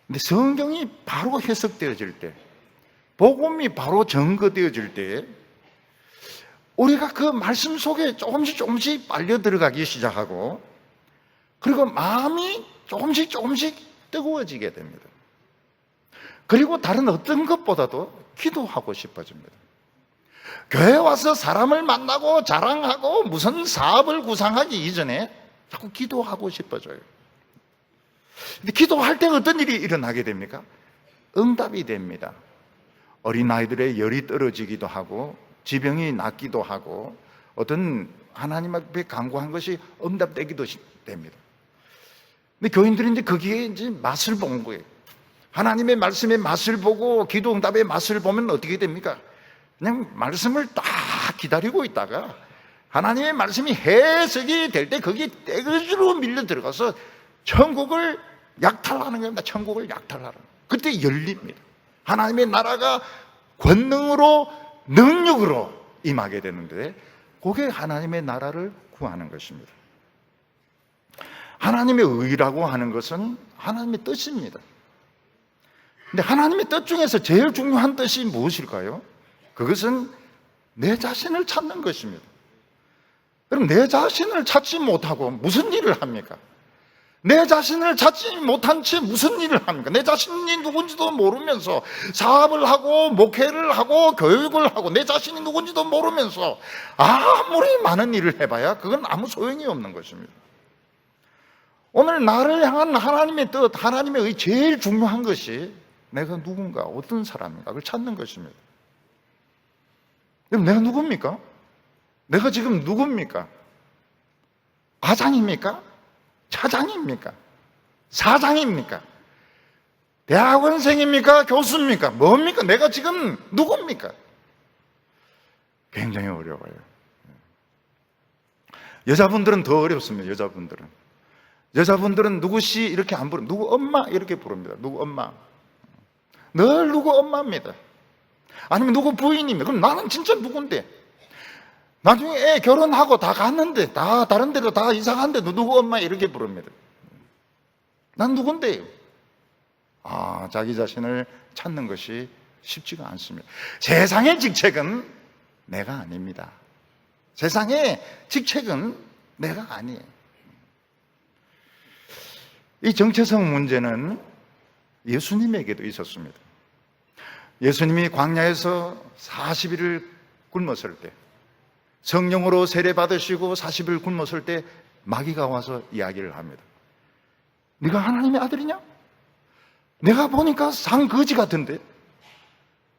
근데 성경이 바로 해석되어질 때, 복음이 바로 증거되어질 때 우리가 그 말씀 속에 조금씩 빨려 들어가기 시작하고, 그리고 마음이 조금씩 뜨거워지게 됩니다. 그리고 다른 어떤 것보다도 기도하고 싶어집니다. 교회 와서 사람을 만나고 자랑하고 무슨 사업을 구상하기 이전에 자꾸 기도하고 싶어져요. 근데 기도할 때 어떤 일이 일어나게 됩니까? 응답이 됩니다. 어린아이들의 열이 떨어지기도 하고 지병이 낫기도 하고 어떤 하나님 앞에 간구한 것이 응답되기도 됩니다. 근데 교인들이 이제 거기에 이제 맛을 본 거예요. 하나님의 말씀의 맛을 보고 기도 응답의 맛을 보면 어떻게 됩니까? 그냥 말씀을 딱 기다리고 있다가 하나님의 말씀이 해석이 될 때 거기에 떼거지로 밀려 들어가서 천국을 약탈하는 겁니다. 천국을 약탈하는. 그때 열립니다. 하나님의 나라가 권능으로 능력으로 임하게 되는데 그게 하나님의 나라를 구하는 것입니다. 하나님의 의라고 하는 것은 하나님의 뜻입니다. 근데 하나님의 뜻 중에서 제일 중요한 뜻이 무엇일까요? 그것은 내 자신을 찾는 것입니다. 그럼 내 자신을 찾지 못하고 무슨 일을 합니까? 내 자신을 찾지 못한 채 무슨 일을 합니까? 내 자신이 누군지도 모르면서 사업을 하고 목회를 하고 교육을 하고 내 자신이 누군지도 모르면서 아무리 많은 일을 해봐야 그건 아무 소용이 없는 것입니다. 오늘 나를 향한 하나님의 뜻, 하나님의 의 제일 중요한 것이 내가 누군가, 어떤 사람인가 그걸 찾는 것입니다. 그럼 내가 누굽니까? 내가 지금 누굽니까? 과장입니까? 차장입니까? 사장입니까? 대학원생입니까? 교수입니까? 뭡니까? 내가 지금 누굽니까? 굉장히 어려워요. 여자분들은 더 어렵습니다. 여자분들은 누구씨 이렇게 안 부릅니다. 누구 엄마 이렇게 부릅니다. 누구 엄마. 늘 누구 엄마입니다. 아니면 누구 부인입니다. 그럼 나는 진짜 누군데? 나중에 애 결혼하고 다 갔는데 다 다른 데로 다 이사 갔는데 누구 엄마 이렇게 부릅니다. 난 누군데요? 자기 자신을 찾는 것이 쉽지가 않습니다. 세상의 직책은 내가 아닙니다. 세상의 직책은 내가 아니에요. 이 정체성 문제는 예수님에게도 있었습니다. 예수님이 광야에서 40일을 굶었을 때, 성령으로 세례받으시고 40일 굶었을 때 마귀가 와서 이야기를 합니다. 네가 하나님의 아들이냐? 내가 보니까 상거지 같은데,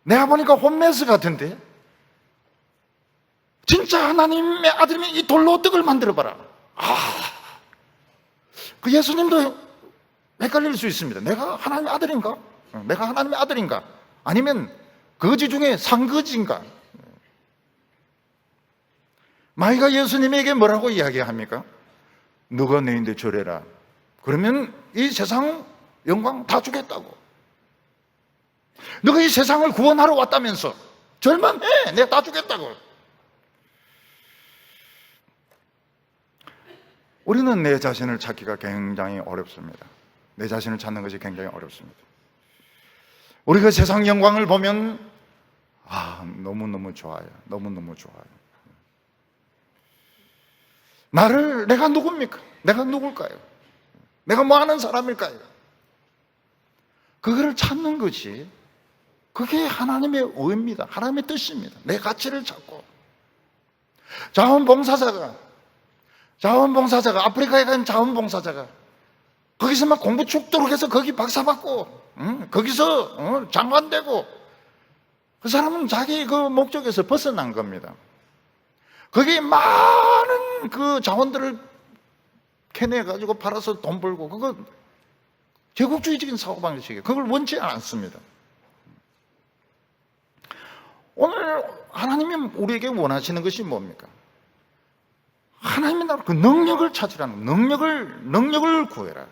내가 보니까 홈메스 같은데, 진짜 하나님의 아들이면 이 돌로 떡을 만들어봐라. 그 예수님도 헷갈릴 수 있습니다. 내가 하나님의 아들인가? 내가 하나님의 아들인가? 아니면 거지 중에 상거지인가? 마귀가 예수님에게 뭐라고 이야기합니까? 너가 내인데 절해라. 그러면 이 세상 영광 다 주겠다고. 너가 이 세상을 구원하러 왔다면서 절만 해. 내가 다 주겠다고. 우리는 내 자신을 찾기가 굉장히 어렵습니다. 내 자신을 찾는 것이 굉장히 어렵습니다. 우리가 세상 영광을 보면 너무너무 좋아요. 너무너무 좋아요. 내가 누굽니까? 내가 누굴까요? 내가 뭐 하는 사람일까요? 그거를 찾는 것이, 그게 하나님의 의입니다. 하나님의 뜻입니다. 내 가치를 찾고. 자원봉사자가 아프리카에 간 자원봉사자가 거기서 막 공부 죽도록 해서 거기 박사받고, 거기서 장관되고, 그 사람은 자기 그 목적에서 벗어난 겁니다. 거기 많은 그 자원들을 캐내가지고 팔아서 돈 벌고, 그거 제국주의적인 사고방식이에요. 그걸 원치 않습니다. 오늘 하나님이 우리에게 원하시는 것이 뭡니까? 하나님의 나라, 그 능력을 찾으라는, 능력을 구해라.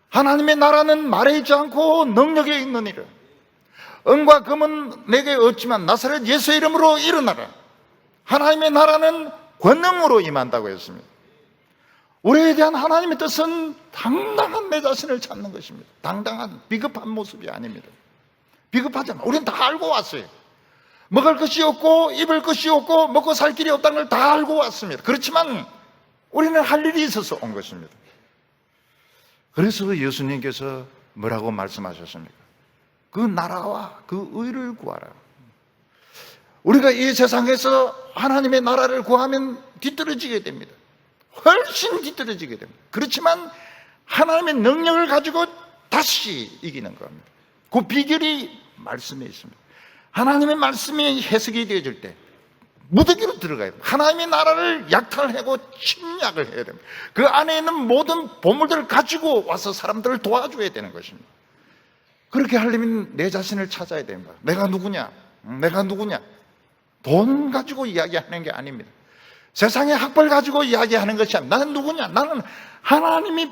하나님의 나라는 말에 있지 않고 능력에 있느니라. 은과 금은 내게 없지만 나사렛 예수의 이름으로 일어나라. 하나님의 나라는 권능으로 임한다고 했습니다. 우리에 대한 하나님의 뜻은 당당한 내 자신을 찾는 것입니다. 당당한, 비겁한 모습이 아닙니다. 비겁하잖아. 우리는 다 알고 왔어요. 먹을 것이 없고 입을 것이 없고 먹고 살 길이 없다는 걸 다 알고 왔습니다. 그렇지만 우리는 할 일이 있어서 온 것입니다. 그래서 예수님께서 뭐라고 말씀하셨습니까? 그 나라와 그 의를 구하라. 우리가 이 세상에서 하나님의 나라를 구하면 뒤떨어지게 됩니다. 훨씬 뒤떨어지게 됩니다. 그렇지만 하나님의 능력을 가지고 다시 이기는 겁니다. 그 비결이 말씀에 있습니다. 하나님의 말씀이 해석이 되어질 때 무더기로 들어가야 됩니다. 하나님의 나라를 약탈하고 침략을 해야 됩니다. 그 안에 있는 모든 보물들을 가지고 와서 사람들을 도와줘야 되는 것입니다. 그렇게 하려면 내 자신을 찾아야 됩니다. 내가 누구냐? 돈 가지고 이야기하는 게 아닙니다. 세상의 학벌 가지고 이야기하는 것이 아닙니다. 나는 누구냐? 나는 하나님이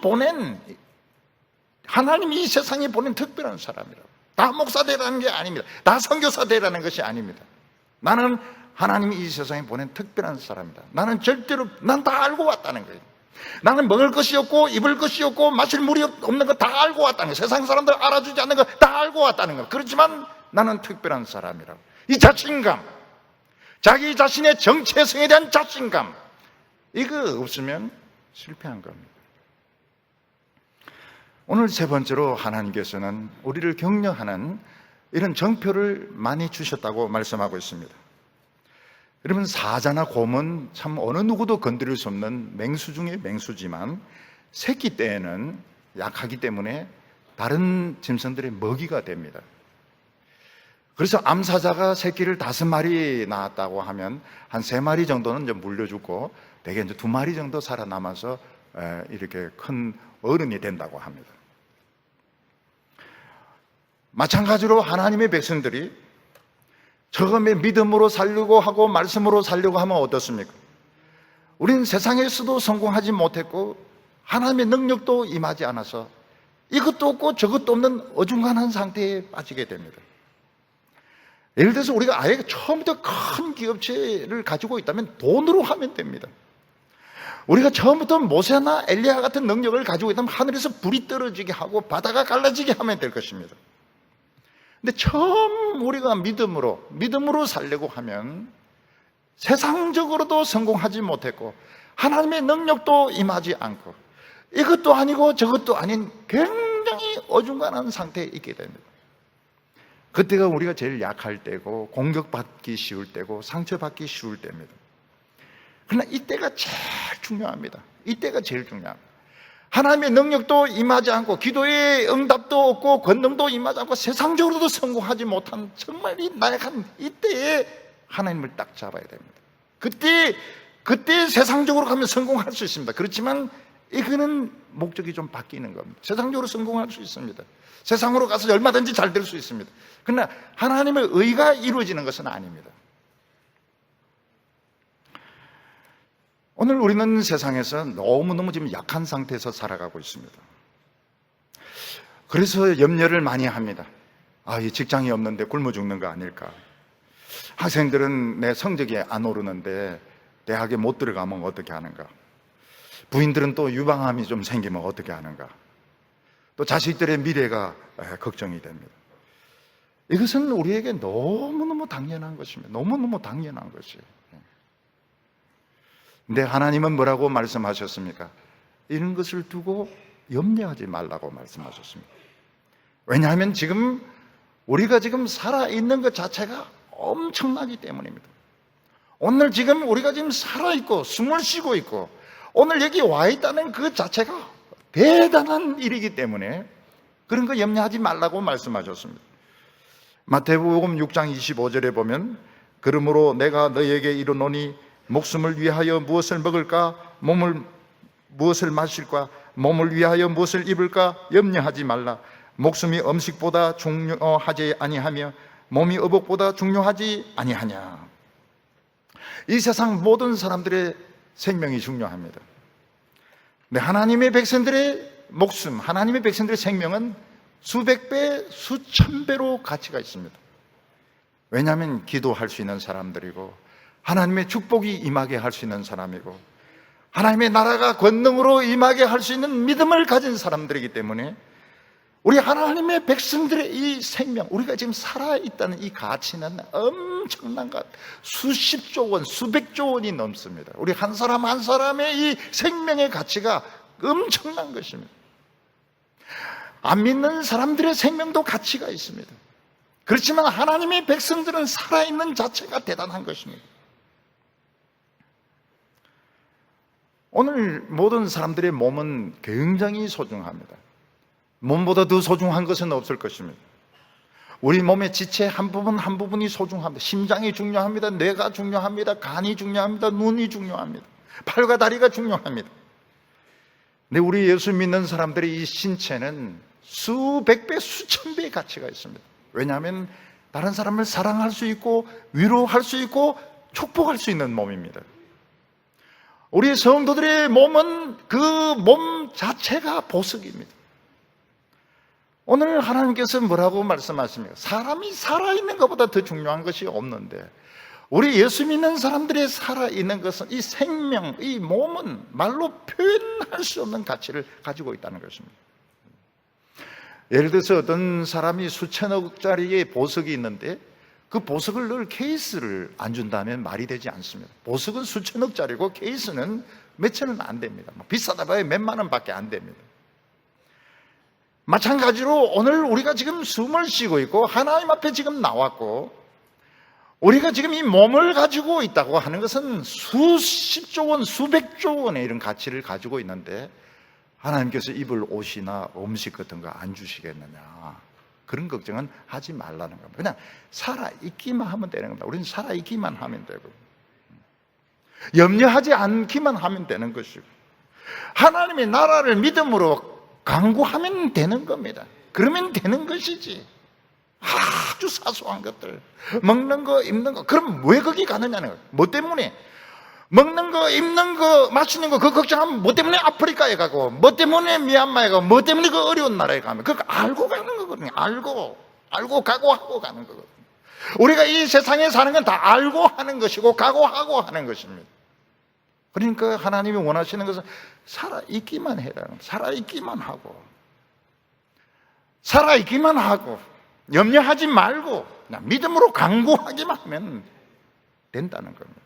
이 세상에 보낸 특별한 사람이라고. 다 목사 되라는 게 아닙니다. 다 선교사 되라는 것이 아닙니다. 나는 하나님이 이 세상에 보낸 특별한 사람이다. 난 다 알고 왔다는 거예요. 나는 먹을 것이 없고 입을 것이 없고 마실 물이 없는 거 다 알고 왔다는 거예요. 세상 사람들 알아주지 않는 거 다 알고 왔다는 거예요. 그렇지만 나는 특별한 사람이라고. 이 자신감, 자기 자신의 정체성에 대한 자신감, 이거 없으면 실패한 겁니다. 오늘 세 번째로 하나님께서는 우리를 격려하는 이런 정표를 많이 주셨다고 말씀하고 있습니다. 여러분, 사자나 곰은 참 어느 누구도 건드릴 수 없는 맹수 중에 맹수지만 새끼 때에는 약하기 때문에 다른 짐승들의 먹이가 됩니다. 그래서 암사자가 새끼를 5마리 낳았다고 하면 한 3마리 정도는 이제 물려주고 대개 이제 2마리 정도 살아남아서 이렇게 큰 어른이 된다고 합니다. 마찬가지로 하나님의 백성들이 처음에 믿음으로 살려고 하고 말씀으로 살려고 하면 어떻습니까? 우리는 세상에서도 성공하지 못했고 하나님의 능력도 임하지 않아서 이것도 없고 저것도 없는 어중간한 상태에 빠지게 됩니다. 예를 들어서 우리가 아예 처음부터 큰 기업체를 가지고 있다면 돈으로 하면 됩니다. 우리가 처음부터 모세나 엘리야 같은 능력을 가지고 있다면 하늘에서 불이 떨어지게 하고 바다가 갈라지게 하면 될 것입니다. 근데 처음 우리가 믿음으로 살려고 하면 세상적으로도 성공하지 못했고 하나님의 능력도 임하지 않고 이것도 아니고 저것도 아닌 굉장히 어중간한 상태에 있게 됩니다. 그때가 우리가 제일 약할 때고 공격받기 쉬울 때고 상처받기 쉬울 때입니다. 그러나 이때가 제일 중요합니다. 이때가 제일 중요합니다. 하나님의 능력도 임하지 않고 기도의 응답도 없고 권능도 임하지 않고 세상적으로도 성공하지 못한 정말 이 나약한 이때에 하나님을 딱 잡아야 됩니다. 그때 세상적으로 가면 성공할 수 있습니다. 그렇지만 이거는 목적이 좀 바뀌는 겁니다. 세상적으로 성공할 수 있습니다. 세상으로 가서 얼마든지 잘 될 수 있습니다. 그러나 하나님의 의가 이루어지는 것은 아닙니다. 오늘 우리는 세상에서 너무너무 지금 약한 상태에서 살아가고 있습니다. 그래서 염려를 많이 합니다. 이 직장이 없는데 굶어 죽는 거 아닐까? 학생들은 내 성적이 안 오르는데 대학에 못 들어가면 어떻게 하는가? 부인들은 또 유방암이 좀 생기면 어떻게 하는가? 또 자식들의 미래가 걱정이 됩니다. 이것은 우리에게 너무너무 당연한 것입니다. 너무너무 당연한 것이에요. 근데 하나님은 뭐라고 말씀하셨습니까? 이런 것을 두고 염려하지 말라고 말씀하셨습니다. 왜냐하면 지금 우리가 지금 살아있는 것 자체가 엄청나기 때문입니다. 오늘 지금 우리가 지금 살아있고 숨을 쉬고 있고 오늘 여기 와 있다는 그 자체가 대단한 일이기 때문에 그런 거 염려하지 말라고 말씀하셨습니다. 마태복음 6장 25절에 보면 그러므로 내가 너희에게 이르노니 목숨을 위하여 무엇을 먹을까 몸을 무엇을 마실까 몸을 위하여 무엇을 입을까 염려하지 말라. 목숨이 음식보다 중요하지 아니하며 몸이 의복보다 중요하지 아니하냐. 이 세상 모든 사람들의 생명이 중요합니다. 근데 하나님의 백성들의 목숨, 하나님의 백성들의 생명은 수백 배, 수천 배로 가치가 있습니다. 왜냐하면 기도할 수 있는 사람들이고 하나님의 축복이 임하게 할 수 있는 사람이고 하나님의 나라가 권능으로 임하게 할 수 있는 믿음을 가진 사람들이기 때문에 우리 하나님의 백성들의 이 생명, 우리가 지금 살아있다는 이 가치는 엄청난 것, 수십조 원, 수백조 원이 넘습니다. 우리 한 사람 한 사람의 이 생명의 가치가 엄청난 것입니다. 안 믿는 사람들의 생명도 가치가 있습니다. 그렇지만 하나님의 백성들은 살아있는 자체가 대단한 것입니다. 오늘 모든 사람들의 몸은 굉장히 소중합니다. 몸보다 더 소중한 것은 없을 것입니다. 우리 몸의 지체 한 부분 한 부분이 소중합니다. 심장이 중요합니다. 뇌가 중요합니다. 간이 중요합니다. 눈이 중요합니다. 팔과 다리가 중요합니다. 근데 우리 예수 믿는 사람들의 이 신체는 수백 배, 수천 배의 가치가 있습니다. 왜냐하면 다른 사람을 사랑할 수 있고 위로할 수 있고 축복할 수 있는 몸입니다. 우리 성도들의 몸은 그 몸 자체가 보석입니다. 오늘 하나님께서 뭐라고 말씀하십니까? 사람이 살아있는 것보다 더 중요한 것이 없는데 우리 예수 믿는 사람들이 살아있는 것은 이 생명, 이 몸은 말로 표현할 수 없는 가치를 가지고 있다는 것입니다. 예를 들어서 어떤 사람이 수천억짜리의 보석이 있는데 그 보석을 넣을 케이스를 안 준다면 말이 되지 않습니다. 보석은 수천억짜리고 케이스는 몇천은 안 됩니다. 비싸다 봐야 몇만 원밖에 안 됩니다. 마찬가지로 오늘 우리가 지금 숨을 쉬고 있고 하나님 앞에 지금 나왔고 우리가 지금 이 몸을 가지고 있다고 하는 것은 수십조 원, 수백조 원의 이런 가치를 가지고 있는데 하나님께서 입을 옷이나 음식 같은 거 안 주시겠느냐, 그런 걱정은 하지 말라는 겁니다. 그냥 살아있기만 하면 되는 겁니다. 우리는 살아있기만 하면 되고 염려하지 않기만 하면 되는 것이고 하나님의 나라를 믿음으로 강구하면 되는 겁니다. 그러면 되는 것이지. 아주 사소한 것들, 먹는 거, 입는 거, 그럼 왜 거기 가느냐는 거예요. 뭐 때문에? 먹는 거, 입는 거, 마시는 거, 그거 걱정하면 뭐 때문에 아프리카에 가고, 뭐 때문에 미얀마에 가고, 뭐 때문에 그 어려운 나라에 가면, 그거 알고 가는 거거든요. 알고 각오하고 가는 거거든요. 우리가 이 세상에 사는 건 다 알고 하는 것이고, 각오하고 하는 것입니다. 그러니까 하나님이 원하시는 것은 살아있기만 해라. 살아있기만 하고, 염려하지 말고, 그냥 믿음으로 강구하기만 하면 된다는 겁니다.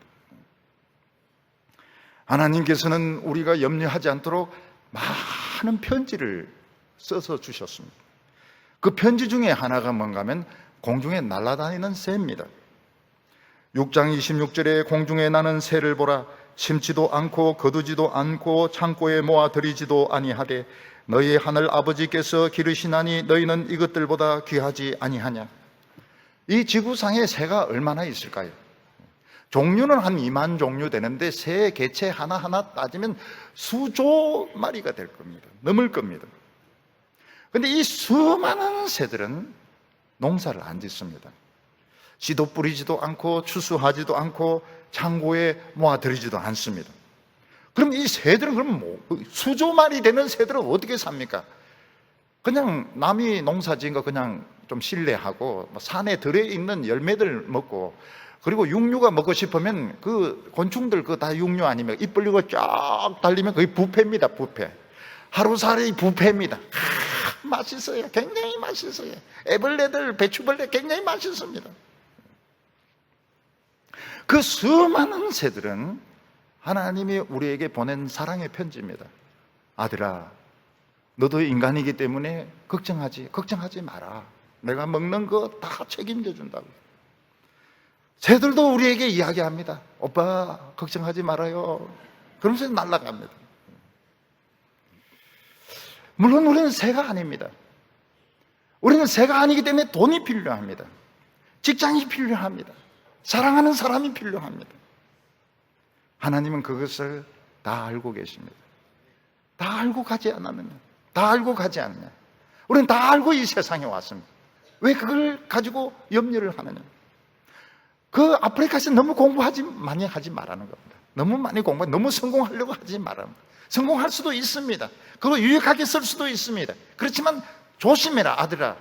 하나님께서는 우리가 염려하지 않도록 많은 편지를 써서 주셨습니다. 그 편지 중에 하나가 뭔가 하면 공중에 날아다니는 새입니다. 6장 26절에 공중에 나는 새를 보라. 심지도 않고 거두지도 않고 창고에 모아 들이지도 아니하되 너희 하늘 아버지께서 기르시나니 너희는 이것들보다 귀하지 아니하냐. 이 지구상에 새가 얼마나 있을까요? 종류는 한 2만 종류 되는데 새 개체 하나하나 따지면 수조 마리가 될 겁니다. 넘을 겁니다. 그런데 이 수많은 새들은 농사를 안 짓습니다. 씨도 뿌리지도 않고 추수하지도 않고 창고에 모아들이지도 않습니다. 그럼 이 새들은 그럼 수조 마리 되는 새들은 어떻게 삽니까? 그냥 남이 농사 지은 거 그냥 좀 신뢰하고 산에 들어있는 열매들 먹고, 그리고 육류가 먹고 싶으면 그 곤충들 그거 다 육류 아니면 입 벌리고 쫙 달리면 거의 뷔페입니다. 뷔페. 하루살이 뷔페입니다. 맛있어요. 굉장히 맛있어요. 애벌레들, 배추벌레 굉장히 맛있습니다. 그 수많은 새들은 하나님이 우리에게 보낸 사랑의 편지입니다. 아들아, 너도 인간이기 때문에 걱정하지 마라. 내가 먹는 거 다 책임져 준다고. 새들도 우리에게 이야기합니다. 오빠, 걱정하지 말아요. 그러면서 날아갑니다. 물론 우리는 새가 아닙니다. 우리는 새가 아니기 때문에 돈이 필요합니다. 직장이 필요합니다. 사랑하는 사람이 필요합니다. 하나님은 그것을 다 알고 계십니다. 다 알고 가지 않았느냐? 다 알고 가지 않느냐? 우리는 다 알고 이 세상에 왔습니다. 왜 그걸 가지고 염려를 하느냐? 그 아프리카에서 너무 많이 하지 말라는 겁니다. 너무 많이 너무 성공하려고 하지 말라는 겁니다. 성공할 수도 있습니다. 그리고 유익하게 쓸 수도 있습니다. 그렇지만 조심해라, 아들아.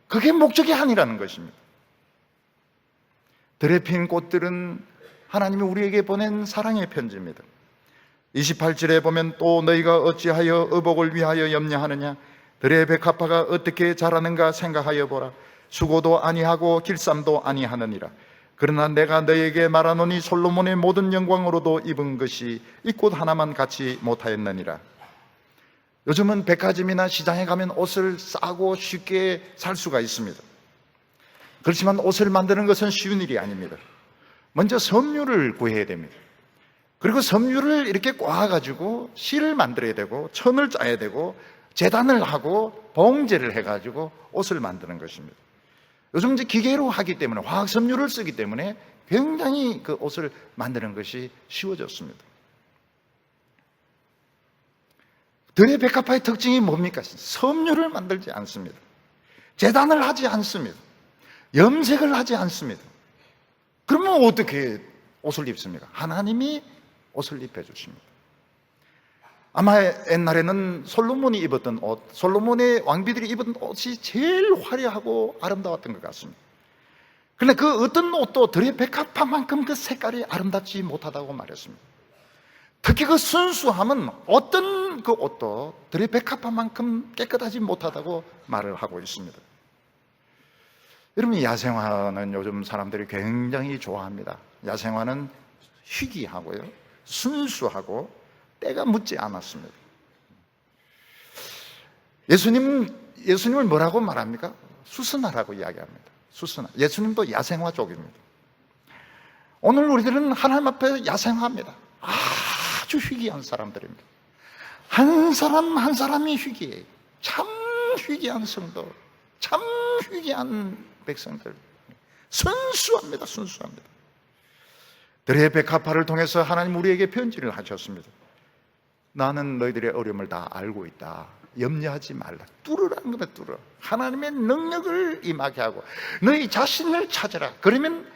그게 목적이 아니라는 것입니다. 들에 핀 꽃들은 하나님이 우리에게 보낸 사랑의 편지입니다. 28절에 보면 또 너희가 어찌하여 의복을 위하여 염려하느냐? 들의 백합화가 어떻게 자라는가 생각하여 보라. 수고도 아니하고 길쌈도 아니하느니라. 그러나 내가 너희에게 말하노니 솔로몬의 모든 영광으로도 입은 것이 이 꽃 하나만 갖지 못하였느니라. 요즘은 백화점이나 시장에 가면 옷을 싸고 쉽게 살 수가 있습니다. 그렇지만 옷을 만드는 것은 쉬운 일이 아닙니다. 먼저 섬유를 구해야 됩니다. 그리고 섬유를 이렇게 꽈가지고 실을 만들어야 되고 천을 짜야 되고 재단을 하고 봉제를 해가지고 옷을 만드는 것입니다. 요즘 이제 기계로 하기 때문에 화학 섬유를 쓰기 때문에 굉장히 그 옷을 만드는 것이 쉬워졌습니다. 들의 백합화의 특징이 뭡니까? 섬유를 만들지 않습니다. 재단을 하지 않습니다. 염색을 하지 않습니다. 그러면 어떻게 옷을 입습니까? 하나님이 옷을 입혀주십니다. 아마 옛날에는 솔로몬이 입었던 옷, 솔로몬의 왕비들이 입은 옷이 제일 화려하고 아름다웠던 것 같습니다. 그런데 그 어떤 옷도 들의 백합화만큼 그 색깔이 아름답지 못하다고 말했습니다. 특히 그 순수함은 어떤 그 옷도 들의 백합화만큼 깨끗하지 못하다고 말을 하고 있습니다. 여러분, 야생화는 요즘 사람들이 굉장히 좋아합니다. 야생화는 희귀하고요, 순수하고 때가 묻지 않았습니다. 예수님을 뭐라고 말합니까? 수선화라고 이야기합니다. 수선화. 예수님도 야생화 쪽입니다. 오늘 우리들은 하나님 앞에 야생화입니다. 아주 희귀한 사람들입니다. 한 사람 한 사람이 희귀해요. 참 희귀한 성도, 참 희귀한 백성들. 순수합니다. 순수합니다. 들의 백합화를 통해서 하나님 우리에게 편지를 하셨습니다. 나는 너희들의 어려움을 다 알고 있다. 염려하지 말라. 뚫으라는 겁니다. 뚫어. 하나님의 능력을 임하게 하고 너희 자신을 찾아라. 그러면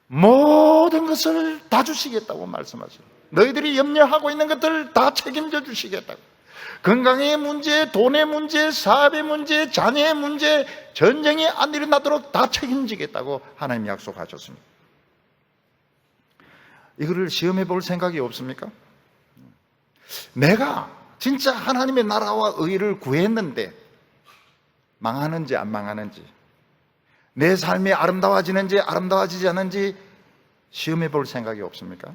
모든 것을 다 주시겠다고 말씀하세요. 너희들이 염려하고 있는 것들 다 책임져 주시겠다고. 건강의 문제, 돈의 문제, 사업의 문제, 자녀의 문제, 전쟁이 안 일어나도록 다 책임지겠다고 하나님이 약속하셨습니다. 이거를 시험해 볼 생각이 없습니까? 내가 진짜 하나님의 나라와 의를 구했는데 망하는지 안 망하는지, 내 삶이 아름다워지는지 아름다워지지 않는지 시험해 볼 생각이 없습니까?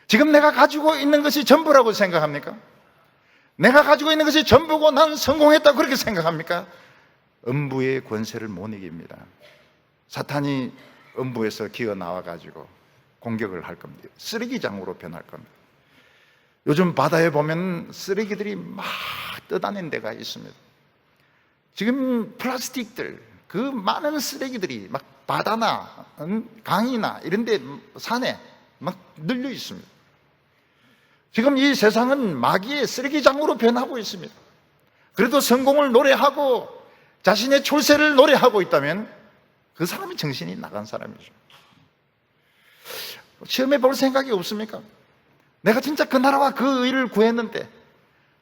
지금 내가 가지고 있는 것이 전부라고 생각합니까? 내가 가지고 있는 것이 전부고 난 성공했다고 그렇게 생각합니까? 음부의 권세를 못 이깁니다. 사탄이 음부에서 기어 나와가지고 공격을 할 겁니다. 쓰레기장으로 변할 겁니다. 요즘 바다에 보면 쓰레기들이 막 떠다니는 데가 있습니다. 지금 플라스틱들, 그 많은 쓰레기들이 막 바다나 강이나 이런 데, 산에 막 널려 있습니다. 지금 이 세상은 마귀의 쓰레기장으로 변하고 있습니다. 그래도 성공을 노래하고 자신의 출세를 노래하고 있다면 그 사람이 정신이 나간 사람이죠. 시험해 볼 생각이 없습니까? 내가 진짜 그 나라와 그 의를 구했는데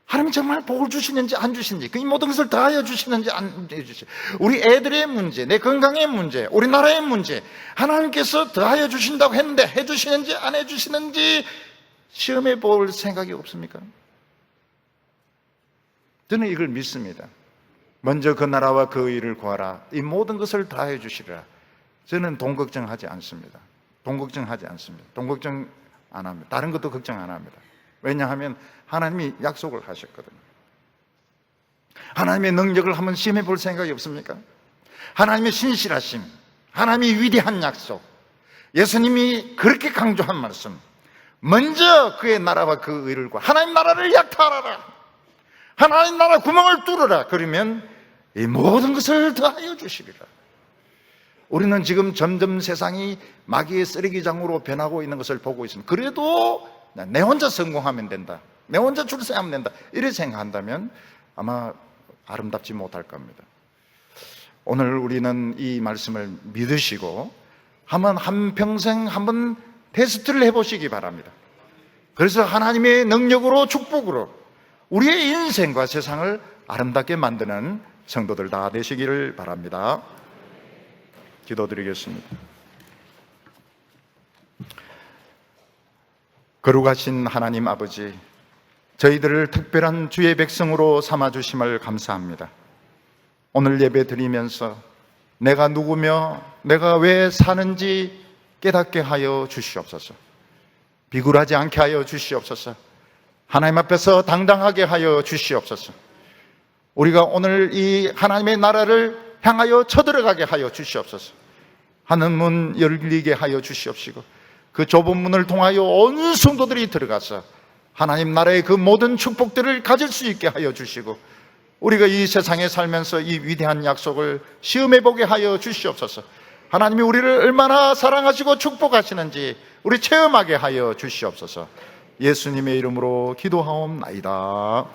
하나님이 정말 복을 주시는지 안 주시는지, 그 모든 것을 다하여 주시는지 안 주시는지, 우리 애들의 문제, 내 건강의 문제, 우리나라의 문제, 하나님께서 다하여 주신다고 했는데 해주시는지 안 해주시는지 시험해 볼 생각이 없습니까? 저는 이걸 믿습니다. 먼저 그 나라와 그 의를 구하라. 이 모든 것을 다 해주시리라. 저는 돈 걱정하지 않습니다. 돈 걱정하지 않습니다. 돈 걱정 안 합니다. 다른 것도 걱정 안 합니다. 왜냐하면 하나님이 약속을 하셨거든요. 하나님의 능력을 한번 시험해 볼 생각이 없습니까? 하나님의 신실하심, 하나님의 위대한 약속, 예수님이 그렇게 강조한 말씀, 먼저 그의 나라와 그 의를 구하라. 하나님 나라를 약탈하라. 하나님 나라 구멍을 뚫으라. 그러면 이 모든 것을 더하여 주시리라. 우리는 지금 점점 세상이 마귀의 쓰레기장으로 변하고 있는 것을 보고 있습니다. 그래도 내 혼자 성공하면 된다, 내 혼자 출세하면 된다, 이렇게 생각한다면 아마 아름답지 못할 겁니다. 오늘 우리는 이 말씀을 믿으시고 한평생 한번 테스트를 해보시기 바랍니다. 그래서 하나님의 능력으로, 축복으로 우리의 인생과 세상을 아름답게 만드는 성도들 다 되시기를 바랍니다. 기도드리겠습니다. 거룩하신 하나님 아버지, 저희들을 특별한 주의 백성으로 삼아주심을 감사합니다. 오늘 예배 드리면서 내가 누구며 내가 왜 사는지 깨닫게 하여 주시옵소서. 비굴하지 않게 하여 주시옵소서. 하나님 앞에서 당당하게 하여 주시옵소서. 우리가 오늘 이 하나님의 나라를 향하여 쳐들어가게 하여 주시옵소서. 하늘문 열리게 하여 주시옵시고 그 좁은 문을 통하여 온 성도들이 들어가서 하나님 나라의 그 모든 축복들을 가질 수 있게 하여 주시고 우리가 이 세상에 살면서 이 위대한 약속을 시험해 보게 하여 주시옵소서. 하나님이 우리를 얼마나 사랑하시고 축복하시는지 우리 체험하게 하여 주시옵소서. 예수님의 이름으로 기도하옵나이다.